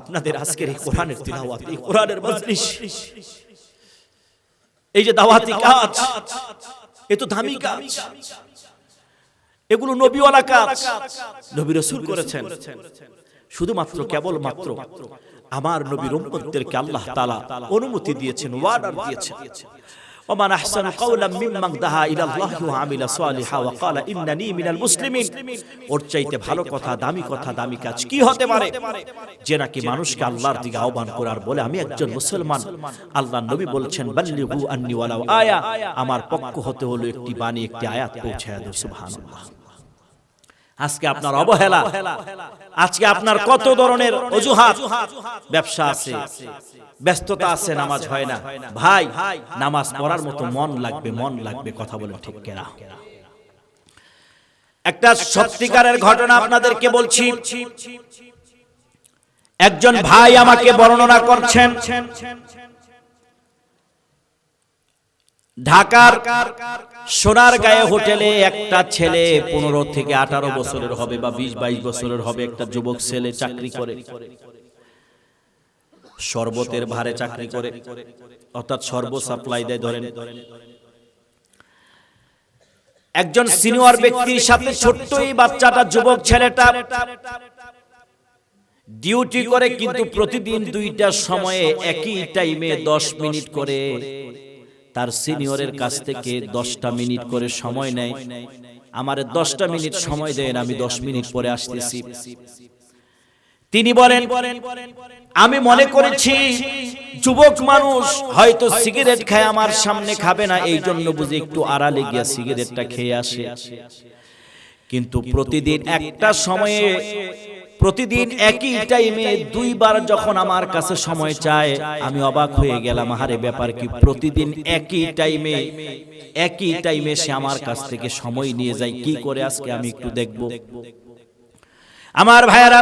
Speaker 1: আপনাদের আজকের এই কোরআনের তিলাওয়াত, এই কোরআনের মজলিস, এই যে দাওয়াতি কাজ, এ তো দামি কাজ, এগুলো নবীওয়ালা কাজ, নবী রাসূল করেছেন। শুধুমাত্র কেবলমাত্র আমার নবীর উম্মতদেরকে আল্লাহ তাআলা অনুমতি দিয়েছেন, ওয়ার্ডার দিয়েছেন। ওমান আহসানু কাওলাম মিম্মান দাআ ইলাল্লাহি ওয়া আমিলা সালিহা ওয়া ক্বালা ইন্নানী মিনাল মুসলিমিন। ওর চাইতে ভালো কথা, দামি কাজ কি হতে পারে, যে নাকি মানুষকে আল্লাহর দিকে আহ্বান করে আর বলে আমি একজন মুসলমান। আল্লাহর নবী বলছেন, বাল্লিগু আন্নী ওয়ালাউ আয়া, আমার পক্ষ হতে হলো একটি বাণী, একটি আয়াত পৌঁছায় দাও। সুবহানাল্লাহ। আজকে আপনার অবহেলা, আজকে আপনার কত ধরনের অজুহাত, ব্যবসা আছে, ব্যস্ততা আছে, নামাজ হয় না। ভাই, নামাজ পড়ার মতো মন লাগবে। কথা বলে ঠিক কিনা? একটা সত্যিকারের ঘটনা আপনাদেরকে বলছি। একজন ভাই আমাকে বর্ণনা করছেন, ঢাকার সোনারগাঁয়ে হোটেলে একটা ছেলে 15 থেকে 18 বছরের হবে বা 20-22 বছরের হবে, একটা যুবক ছেলে চাকরি করে, শরবতের ভারে চাকরি করে, অর্থাৎ শরবত সাপ্লাই দেয়। ধরেন একজন সিনিয়র ব্যক্তির সাথে ছোট্ট এই বাচ্চাটা, যুবক ছেলেটা ডিউটি করে, কিন্তু প্রতিদিন 2টার সময়ে একই টাইমে 10 মিনিট করে তার সিনিয়রের কাছ থেকে 10টা মিনিট করে সময় নেয়। আমারে 10টা মিনিট সময় দেন, আমি 10 মিনিট পরে আসতেছি। তিনি বলেন, আমি মনে করেছি যুবক মানুষ হয়তো সিগারেট খায়, আমার সামনে খাবে না, এই জন্য বুঝি একটু আড়ালে গিয়া সিগারেটটা খেয়ে আসে। কিন্তু প্রতিদিন একটা সময়ে, প্রতিদিন একই টাইমে 2 বার যখন আমার কাছে সময় চায়, আমি অবাক হয়ে গেলাম, আরে ব্যাপার কি, প্রতিদিন একই টাইমে সে আমার কাছ থেকে সময় নিয়ে যায়, কি করে আজকে আমি একটু দেখব। আমার ভাইয়েরা,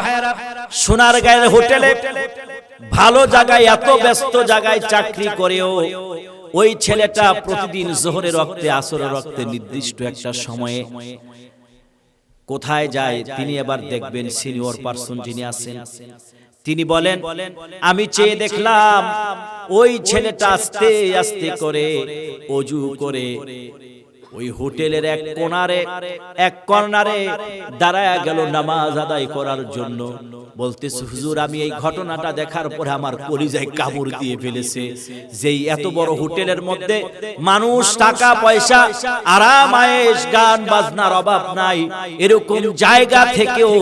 Speaker 1: সোনারগাঁয়ের হোটেলে ভালো জায়গায়, এত ব্যস্ত জায়গায় চাকরি করেও ওই ছেলেটা প্রতিদিন যোহরের রক্তে, আসরের রক্তে নির্দিষ্ট একটা সময়ে কোথায় যায়, তিনি এবার দেখবেন সিনিয়র পারসন যিনি আছেন তিনি বলেন, আমি চেয়ে দেখলাম ওই ছেলেটা আস্তে আস্তে করে ওযু করে ওই হোটেলের এক কর্নারে দাঁড়ায় গেল নামাজ আদায় করার জন্য। বলতেছে, হুজুর আমি এই ঘটনাটা দেখার পরে আমার কলিজায় কামড় দিয়ে ফেলেছে। যেই এত বড় হোটেলের মধ্যে মানুষ টাকা পয়সা আরাম আয়েশ গান বাজনার অভাব নাই, এরকম জায়গা থেকেও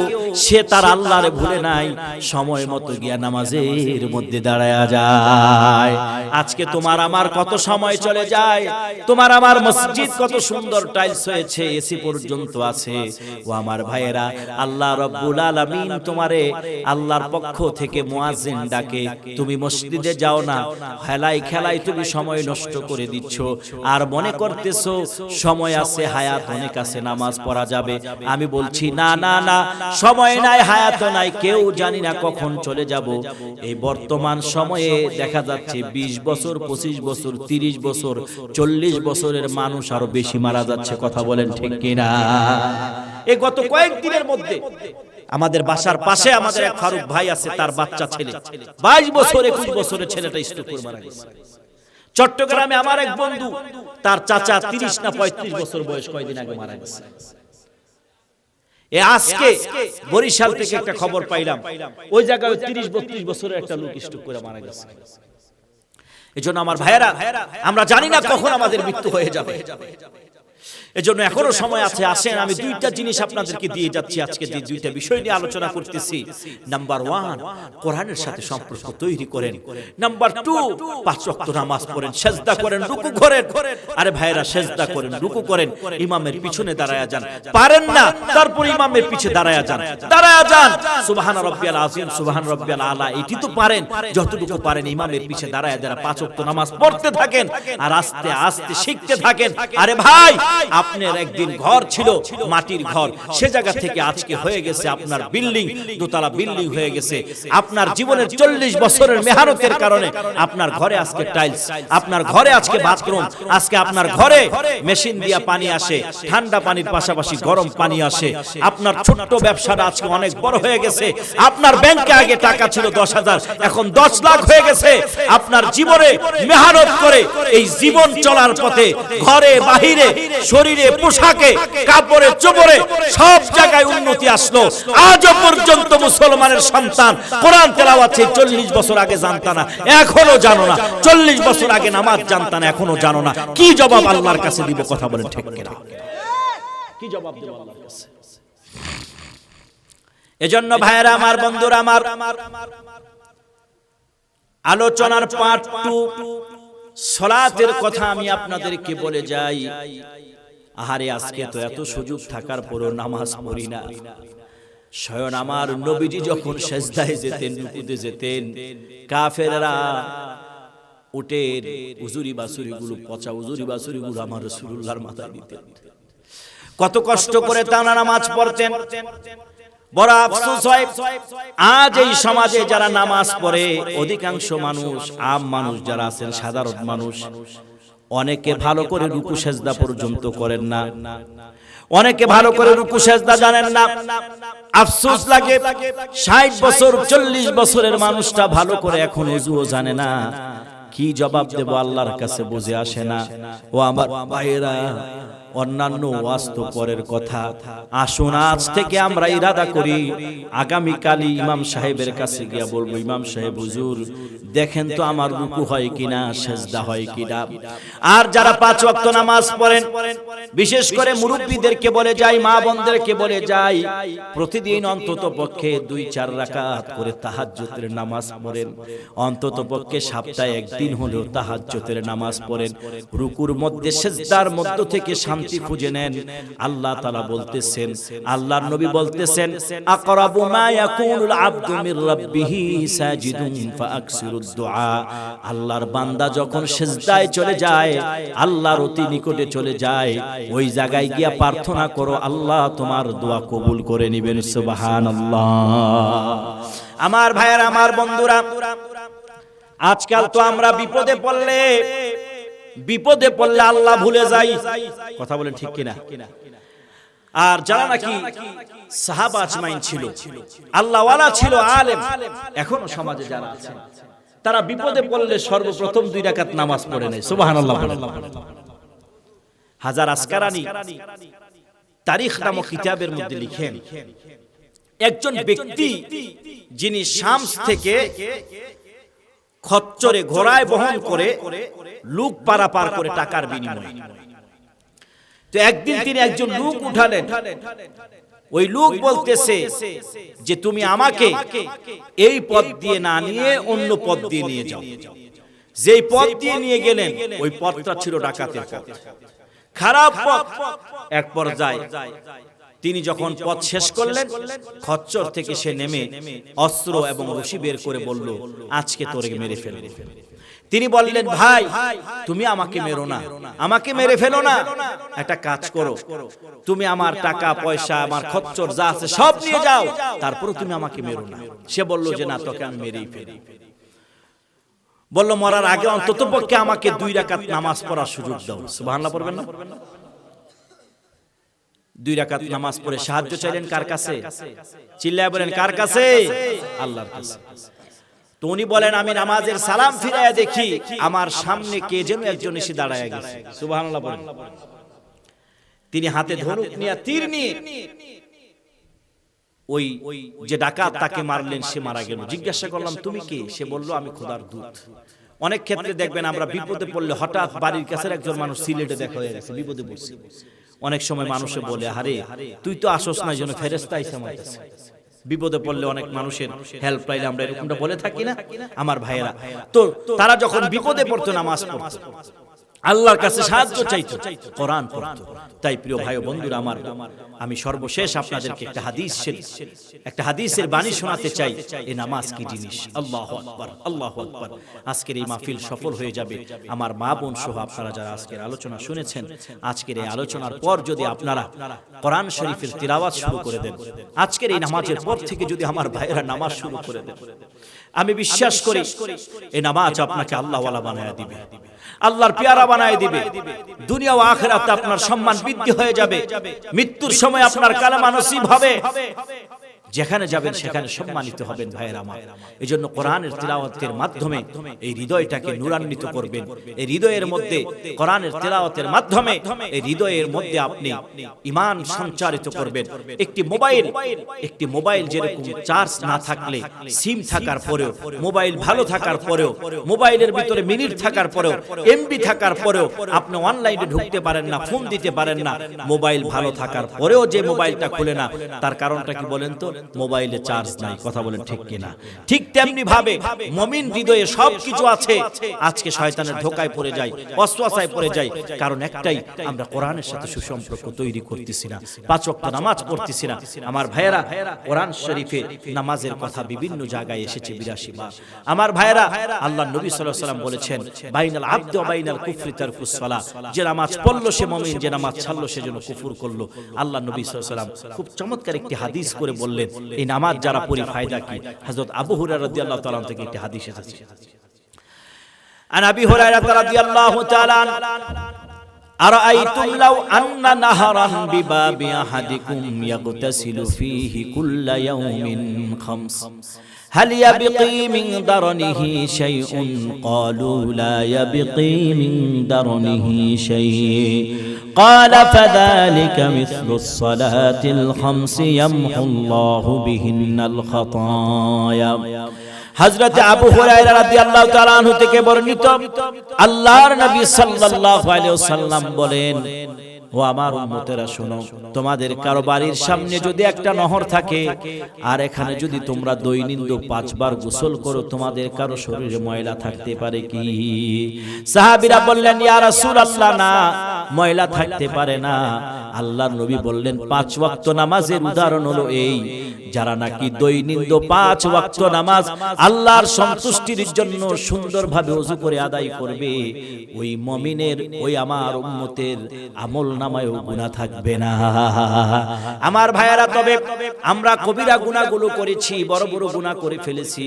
Speaker 1: সে তার আল্লাহরে ভুলে নাই, সময় মতো গিয়া নামাজের মধ্যে দাঁড়ায়া যায়। আজকে তোমার আমার কত সময় চলে যায়, তোমার আমার মসজিদ কত সুন্দর টাইলস হয়েছে, এসি পর্যন্ত আছে। ও আমার ভাইয়েরা, আল্লাহ রাব্বুল আলামিন তোমারে আল্লাহর পক্ষ থেকে মুয়াজ্জিন ডাকে, তুমি মসজিদে যাও না, খেলায় খেলায় তুমি সময় নষ্ট করে দিচ্ছ, আর মনে করতেছো সময় আছে, হায়াত অনেক আছে, নামাজ পড়া যাবে। আমি বলছি না না না, সময় নাই, হায়াত নাই, কেউ জানি না কখন চলে যাব। এই বর্তমান সময়ে দেখা যাচ্ছে 20 বছর 25 বছর 30 বছর 40 বছরের মানুষ আরো বেশি মারা যাচ্ছে। কথা বলেন ঠিক কিনা? এই গত কয়েকদিনের মধ্যে আমাদের বাসার পাশে আমাদের এক ফারুক ভাই আছে, তার বাচ্চা ছেলে 22 বছর 21 বছরের ছেলেটা স্ট্রোক করে মারা গেছে। চট্টগ্রামে আমার এক বন্ধু, তার চাচা 30 না 35 বছর বয়স, কয়েকদিন আগে মারা গেছে। আজকে বরিশাল থেকে একটা খবর পাইলাম, ওই জায়গায় 30-32 বছরের একটা লোক স্ট্রোক করে মারা গেছে। এজন্য আমার ভাইয়েরা, আমরা জানি না কখন আমাদের মৃত্যু হয়ে যাবে। এজন্য এখনো সময় আছে। আসেন আমি দুইটা জিনিস আপনাদেরকে দিয়ে যাচ্ছি, আজকে যে দুইটা বিষয় নিয়ে আলোচনা করতেছি। নাম্বার 1, কোরআনের সাথে সম্পর্ক তৈরি করেন। নাম্বার 2, 5 ওয়াক্ত নামাজ পড়েন, সেজদা করেন, রুকু করেন। আরে ভাইরা, সেজদা করেন, রুকু করেন, ইমামের পিছনে দাঁড়ায়া যান। পারেন না, তারপর ইমামের পিছে দাঁড়ায়া যান, সুবহান রাব্বিয়াল আযীম, সুবহান রাব্বিয়াল আলা, এটি তো পারেন। যতটুকু পারেন ইমামের পিছে দাঁড়ায়া 5 ওয়াক্ত নামাজ পড়তে থাকেন, আর আস্তে আস্তে শিখতে থাকেন। আরে ভাই, আপনার একদিন ঘর ছিল মাটির ঘর, সে জায়গা থেকে আজকে হয়ে গেছে আপনার বিল্ডিং, দোতলা বিল্ডিং হয়ে গেছে। আপনার জীবনের 40 বছরের মেহনতের কারণে আপনার ঘরে আজকে টাইলস, আপনার ঘরে আজকে বাথরুম, আজকে আপনার ঘরে মেশিন দিয়া পানি আসে, ঠান্ডা পানির পাশাপাশি গরম পানি আসে। আপনার ছোট্ট ব্যবসাটা আজকে অনেক বড় হয়ে গেছে। আপনার ব্যাংকে আগে টাকা ছিল 10,000, এখন 10 লাখ হয়ে গেছে। আপনার জীবনে মেহনত করে এই জীবন চলার পথে ঘরে বাহিরে, শরীরে, পোশাকে, কাপড়ে, চোপড়ে সব জায়গায় উন্নতি আসলো। আজও পর্যন্ত মুসলমানের সন্তান কোরআন তেলাওয়াত 40 বছর আগে জানতা না, এখনো জানো না। 40 বছর আগে নামাজ জানতা না, এখনো জানো না। কি জবাব আল্লাহর কাছে দিব? কথা বলেন ঠিক কিনা? কি জবাব দেব আল্লাহর কাছে? এজন্য ভাইরা আমার, বন্ধুরা আমার, আলোচনার পার্ট 2 সালাতের কথা আমি আপনাদেরকে বলে যাই। আহারে, আজকে তো এত সুযোগ থাকার পরও নামাজ পড়ি না। স্বয়ং আমার নবীজি যখন সেজদায় যেতেন, রুকুতে যেতেন, কাফেররা উটের উজুরি বাসুরিগুলো, পচা উজুরি বাসুরিগুলো আমার রাসূলুল্লাহর মাথায় দিতেন। কত কষ্ট করে তারা নামাজ পড়তেন। বড় আফসোস হয়, আজ এই সমাজে যারা নামাজ পড়ে, অধিকাংশ মানুষ, আম মানুষ যারা আছেন, সাধারণ মানুষ, অনেকে ভালো করে রুকু সেজদা পর্যন্ত করেন না, অনেকে ভালো করে রুকু সেজদা জানেন না। আফসোস লাগে, 60 বছর 40 বছরের মানুষটা ভালো করে এখন ওযুও জানে না। কি জবাব দেব আল্লাহর কাছে বুঝে আসে না। ও আমার ভাইয়েরা, অন্যান্য ওয়াজ তো পরের কথা। আসুন আজ থেকে আমরা ইরাদা করি, আগামীকালই ইমাম সাহেবের কাছে গিয়া বলবো, ইমাম সাহেব হুজুর দেখেন তো আমার রুকু হয় কিনা, সেজদা হয় কিনা। আর যারা 5 ওয়াক্ত নামাজ পড়েন, বিশেষ করে মুরব্বীদেরকে বলে যাই, মা বোনদেরকে বলে যাই, প্রতিদিন অন্তত পক্ষে 2-4 রাকাত করে তাহাজ্জুদের নামাজ পড়েন। অন্তত পক্ষে সপ্তাহে একদিন হলেও তাহাজ্জুদের নামাজ পড়েন। রুকুর মধ্যে, সেজদার মধ্য থেকে শান্তি খুঁজে নেন। আল্লাহ তাআলা বলতেছেন, আল্লাহর নবী বলতেছেন, আকরাবু মা ইয়াকুনুল আবদু মির রাব্বিহি সাজিদুন ফাআকসিরুদ দুআ। আল্লাহর বান্দা যখন সিজদায় চলে যায়, আল্লাহর অতি নিকটে চলে যায়, ওই জায়গায় গিয়া প্রার্থনা করো, আল্লাহ তোমার দোয়া কবুল করে নেবেন। সুবহানাল্লাহ। আমার ভাইয়েরা, আমার বন্ধুরা, আজকাল তো আমরা বিপদে পড়লে আল্লাহ ভুলে যাই, কথা বলেন ঠিক কিনা? আর যারা নাকি সাহাবা আজমাইন ছিল, আল্লাহওয়ালা ছিল, আলেম, এখনো সমাজে যারা আছে, তারা বিপদে পড়লে সর্বপ্রথম 2 রাকাত নামাজ পড়ে নেয়। সুবহানাল্লাহ। হাজার আসকারানী তারিখ নামক কিতাবের মধ্যে লিখেন, একজন ব্যক্তি যিনি শামস থেকে খচ্চরে ঘোড়ায় বহন করে লুক পারাপার করে টাকার বিনিময়ে, তো একদিন তিনি একজন লোক উঠালেন। ওই লোক বলতেছে যে তুমি আমাকে এই পথ দিয়ে না নিয়ে অন্য পথ দিয়ে নিয়ে যাও। যেই পথ দিয়ে নিয়ে গেলেন ওই পথটা ছিল ডাকাতের পথ, খারাপ পথ। এক পর্যায়ে তিনি যখন পথ শেষ করলেন, খচ্চর থেকে সে নেমে অস্ত্র এবং রশি বের করে বলল, আজকে তোরে মেরে ফেলব। তিনি বললেন, ভাই তুমি আমাকে মেরো না, আমাকে মেরে ফেলো না, একটা কাজ করো, তুমি আমার টাকা পয়সা, আমার খচ্চর যা আছে সব নিয়ে যাও, তারপরে তুমি আমাকে মেরো না। সে বলল যে না, তোকে আমি মেরেই ফেলি। বলল, মরার আগে অন্তত পক্ষে আমাকে 2 রাকাত নামাজ পড়ার সুযোগ দাও। সুবহানাল্লাহ পড়বেন না? 2 রাকাত নামাজ পড়ে সাহায্য চাইলেন কার কাছে? চিল্লায় বলেন, কার কাছে? আল্লাহর কাছে। তো উনি বলেন, আমি নামাজের সালাম ফিরাইয়া দেখি আমার সামনে কে যেন একজন এসে দাঁড়ায় গেছে। সুবহানাল্লাহ বলেন। তিনি হাতে ধনুক নিয়ে, তীর নিয়ে ওই যে ডাকাত তাকে মারলেন, সে মারা গেল। জিজ্ঞাসা করলাম, তুমি কে? সে বলল, আমি খোদার দূত। অনেক ক্ষেত্রে দেখবেন আমরা বিপদে পড়লে হঠাৎ বাড়ির কাছের একজন মানুষ সিলেটে দেখা হয়ে গেছে, বিপদে পড়ছে। অনেক সময় মানুষে বলে, আরে তুই তো আসোস না, যেন ফেরেশতা আইসা মারতেছে। বিপদে পড়লে অনেক মানুষের হেল্প পাইলে আমরা এরকমটা বলে থাকি না আমার ভাইয়েরা? তো তারা যখন বিপদে পড়তো নামাজ পড়তো, আল্লাহর কাছে সাহায্য চাইতো, কোরআন পড়তো। তাই প্রিয় ভাই ও বন্ধুরা আমার, আমি সর্বশেষ আপনাদেরকে একটা হাদিসের বাণী শোনাতে চাই। এই নামাজ কি জিনিস! আল্লাহু আকবার, আল্লাহু আকবার। আজকের এই মাহফিল সফল হয়ে যাবে আমার মা বোন সহ আপনারা যারা আজকের আলোচনা শুনেছেন। আজকের এই আলোচনার পর যদি আপনারা কোরআন শরীফের তিলাওয়াত শুরু করে দেন, আজকের এই নামাজের পর থেকে যদি আমার ভাইয়েরা নামাজ শুরু করে দেন, আমি বিশ্বাস করি এই নামাজ আপনাকে আল্লাহওয়ালা বানায় দিবে, আল্লাহর পেয়ারা বানায় দিবে। দুনিয়া ও আখিরাতে আপনার সম্মান বৃদ্ধি হয়ে যাবে। মৃত্যুর সময় আপনার কালেমা নসিব হবে। যেখানে যাবেন সেখানে সম্মানিত হবেন ভাইয়েরা আমার। এজন্য কোরআনের তিলাওয়াতের মাধ্যমে এই হৃদয়টাকে নূরান্বিত করবেন। এই হৃদয়ের মধ্যে কোরআনের তিলাওয়াতের মাধ্যমে এই হৃদয়ের মধ্যে আপনি ঈমান সঞ্চারিত করবেন। একটি মোবাইল যেরকম চার্জ না থাকলে, সিম থাকার পরেও, মোবাইল ভালো থাকার পরেও, মোবাইলের ভিতরে মিনিট থাকার পরেও, এমবি থাকার পরেও আপনি অনলাইনে ঢুকতে পারেন না, ফোন দিতে পারেন না। মোবাইল ভালো থাকার পরেও যে মোবাইলটা খুলে না, তার কারণটা কি বলেন তো? মোবাইলে চার্জ নাই। কথা বলেন ঠিক কিনা? ঠিক তেমনি ভাবে মুমিন হৃদয়ে সবকিছু আছে, আজকে শয়তানের ধোকায় পড়ে যায়, ওয়াসওয়াসায় পড়ে যায়। কারণ একটাই, আমরা কোরআনের সাথে সুসম্পর্ক তৈরি করতেছি না, 5 ওয়াক্ত নামাজ পড়তেছি না। আমার ভাইয়েরা, কোরআন শরীফে নামাজের কথা বিভিন্ন জায়গায় এসেছে 82 বার। আমার ভাইয়েরা, আল্লাহর নবী সাল্লাল্লাহু আলাইহি ওয়াসাল্লাম বলেছেন, বাইনাল আবদি ওয়া বাইনাল কুফরি তারকুস সালাহ। যে নামাজ পড়লো সে মুমিন, যে নামাজ ছাড়লো সে যেন কুফর করলো। আল্লাহর নবী সাল্লাল্লাহু আলাইহি ওয়াসাল্লাম খুব চমৎকার একটি হাদিস করে বললেন, এই নামাজ যারা পড়ে ফায়দা কি। হযরত আবু হুরায়রা রাদিয়াল্লাহু তাআলা থেকে একটি হাদিস এসেছে। আন আবি হুরায়রা রাদিয়াল্লাহু তাআলা আরাআইতুম লাউ আন্না নাহারান বিবাবি আহাদিকুম ইয়াগতাসিলু ফীহি কুল্লা ইয়াউমিন খামস هل يبقي من درنه شيء قالوا لا يبقي من درنه شيء قال فذلك مثل الصلاة الخمس يمحو الله بهن الخطايا। হযরত আবু হুরায়রা রাদিয়াল্লাহু তাআলা আনহু থেকে বর্ণিত, আল্লাহর নবী সাল্লাল্লাহু আলাইহি ওয়াসাল্লাম বলেন, ও আমার উম্মতেরা শোনো, তোমাদের কারো বাড়ির সামনে যদি একটা নহর থাকে আর এখানে যদি তোমরা দৈনিক 5 বার গোসল করো, তোমাদের কারো শরীরে ময়লা থাকতে পারে কি? সাহাবীরা বললেন, ইয়া রাসূলুল্লাহ, না, ময়লা থাকতে পারে না। আল্লাহর নবী বললেন, 5 ওয়াক্ত নামাজের উদাহরণ হলো এই, যারা নাকি দৈনিক 5 ওয়াক্ত নামাজ আল্লাহর সন্তুষ্টির জন্য সুন্দরভাবে ওযু করে আদায় করবে, ওই মুমিনের, ওই আমার উম্মতের আমলনামায়ও গুনাহ থাকবে না। আমার ভাইয়েরা, তবে আমরা কবিরা গুনাহগুলো করেছি, বড় বড় গুনাহ করে ফেলেছি।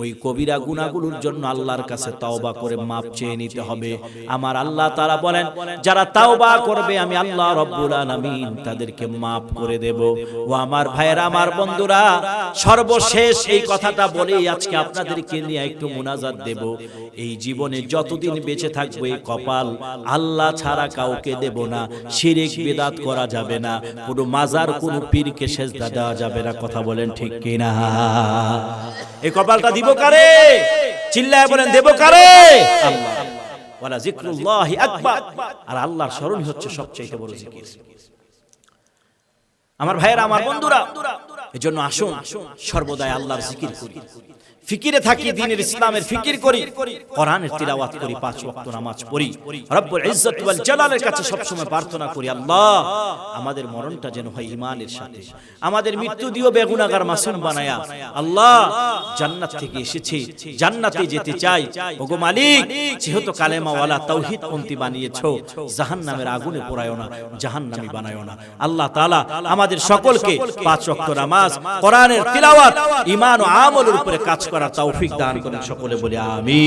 Speaker 1: ওই কবিরা গুনাহগুলোর জন্য আল্লাহর কাছে তওবা করে মাপ চেয়ে নিতে হবে। আমার আল্লাহ তাআলা বলেন, যারা তওবা করবে আমি আল্লাহ রব্বুল আলামিন তাদেরকে মাফ করে দেব। ও আমার ভাইয়েরা, আমার বন্ধুরা, সর্বশেষ এই কথাটা বলেই আজকে আপনাদেরকে নিয়ে একটু মুনাজাত দেব। এই জীবনে যতদিন বেঁচে থাকবো এই কপাল আল্লাহ ছাড়া কাউকে দেব না, শিরক বিদআত করা যাবে না, কোনো মাজার কোনো পীরকে সেজদা দেওয়া যাবে না। কথা বলেন ঠিক কিনা? এই কপালটা দিব কারে? চিল্লায় বলেন, দেব কারে? আল্লাহ। ওয়ালা যিকরুল্লাহি আকবার। আর আল্লাহর স্মরণ হচ্ছে সবচেয়ে বড় জিকির। আমার ভাইয়েরা, আমার বন্ধুরা, এজন্য আসুন সর্বদাই আল্লাহর জিকির করি, ফিকিরে থাকি, দ্বীনের ইসলামের ফিকির করি, কোরআনের তিলাওয়াত করি, 5 ওয়াক্ত নামাজ পড়ি, রব্বুল ইজ্জত ওয়াল জালালের কাছে সব সময় প্রার্থনা করি, আল্লাহ আমাদের মরণটা যেন হয় ঈমানের সাথে, আমাদের মৃত্যু দিও বেগুনাহগার মাসুম বানায়া। আল্লাহ, জান্নাত থেকে এসেছি, জান্নাতে যেতে চাই। ওগো মালিক, যেহেতু কালেমাওয়ালা তাওহীদ পন্থী বানিয়েছো, জাহান্নামের আগুনে পোড়ায়ো না, জাহান্নামী বানায়ো না। আল্লাহ তাআলা আমাদের সকলকে 5 ওয়াক্ত নামাজ, কোরআনের তিলাওয়াত, ঈমান ও আমলের উপরে কাজ করার তৌফিক দান করেন। সকলে বলি আমিন।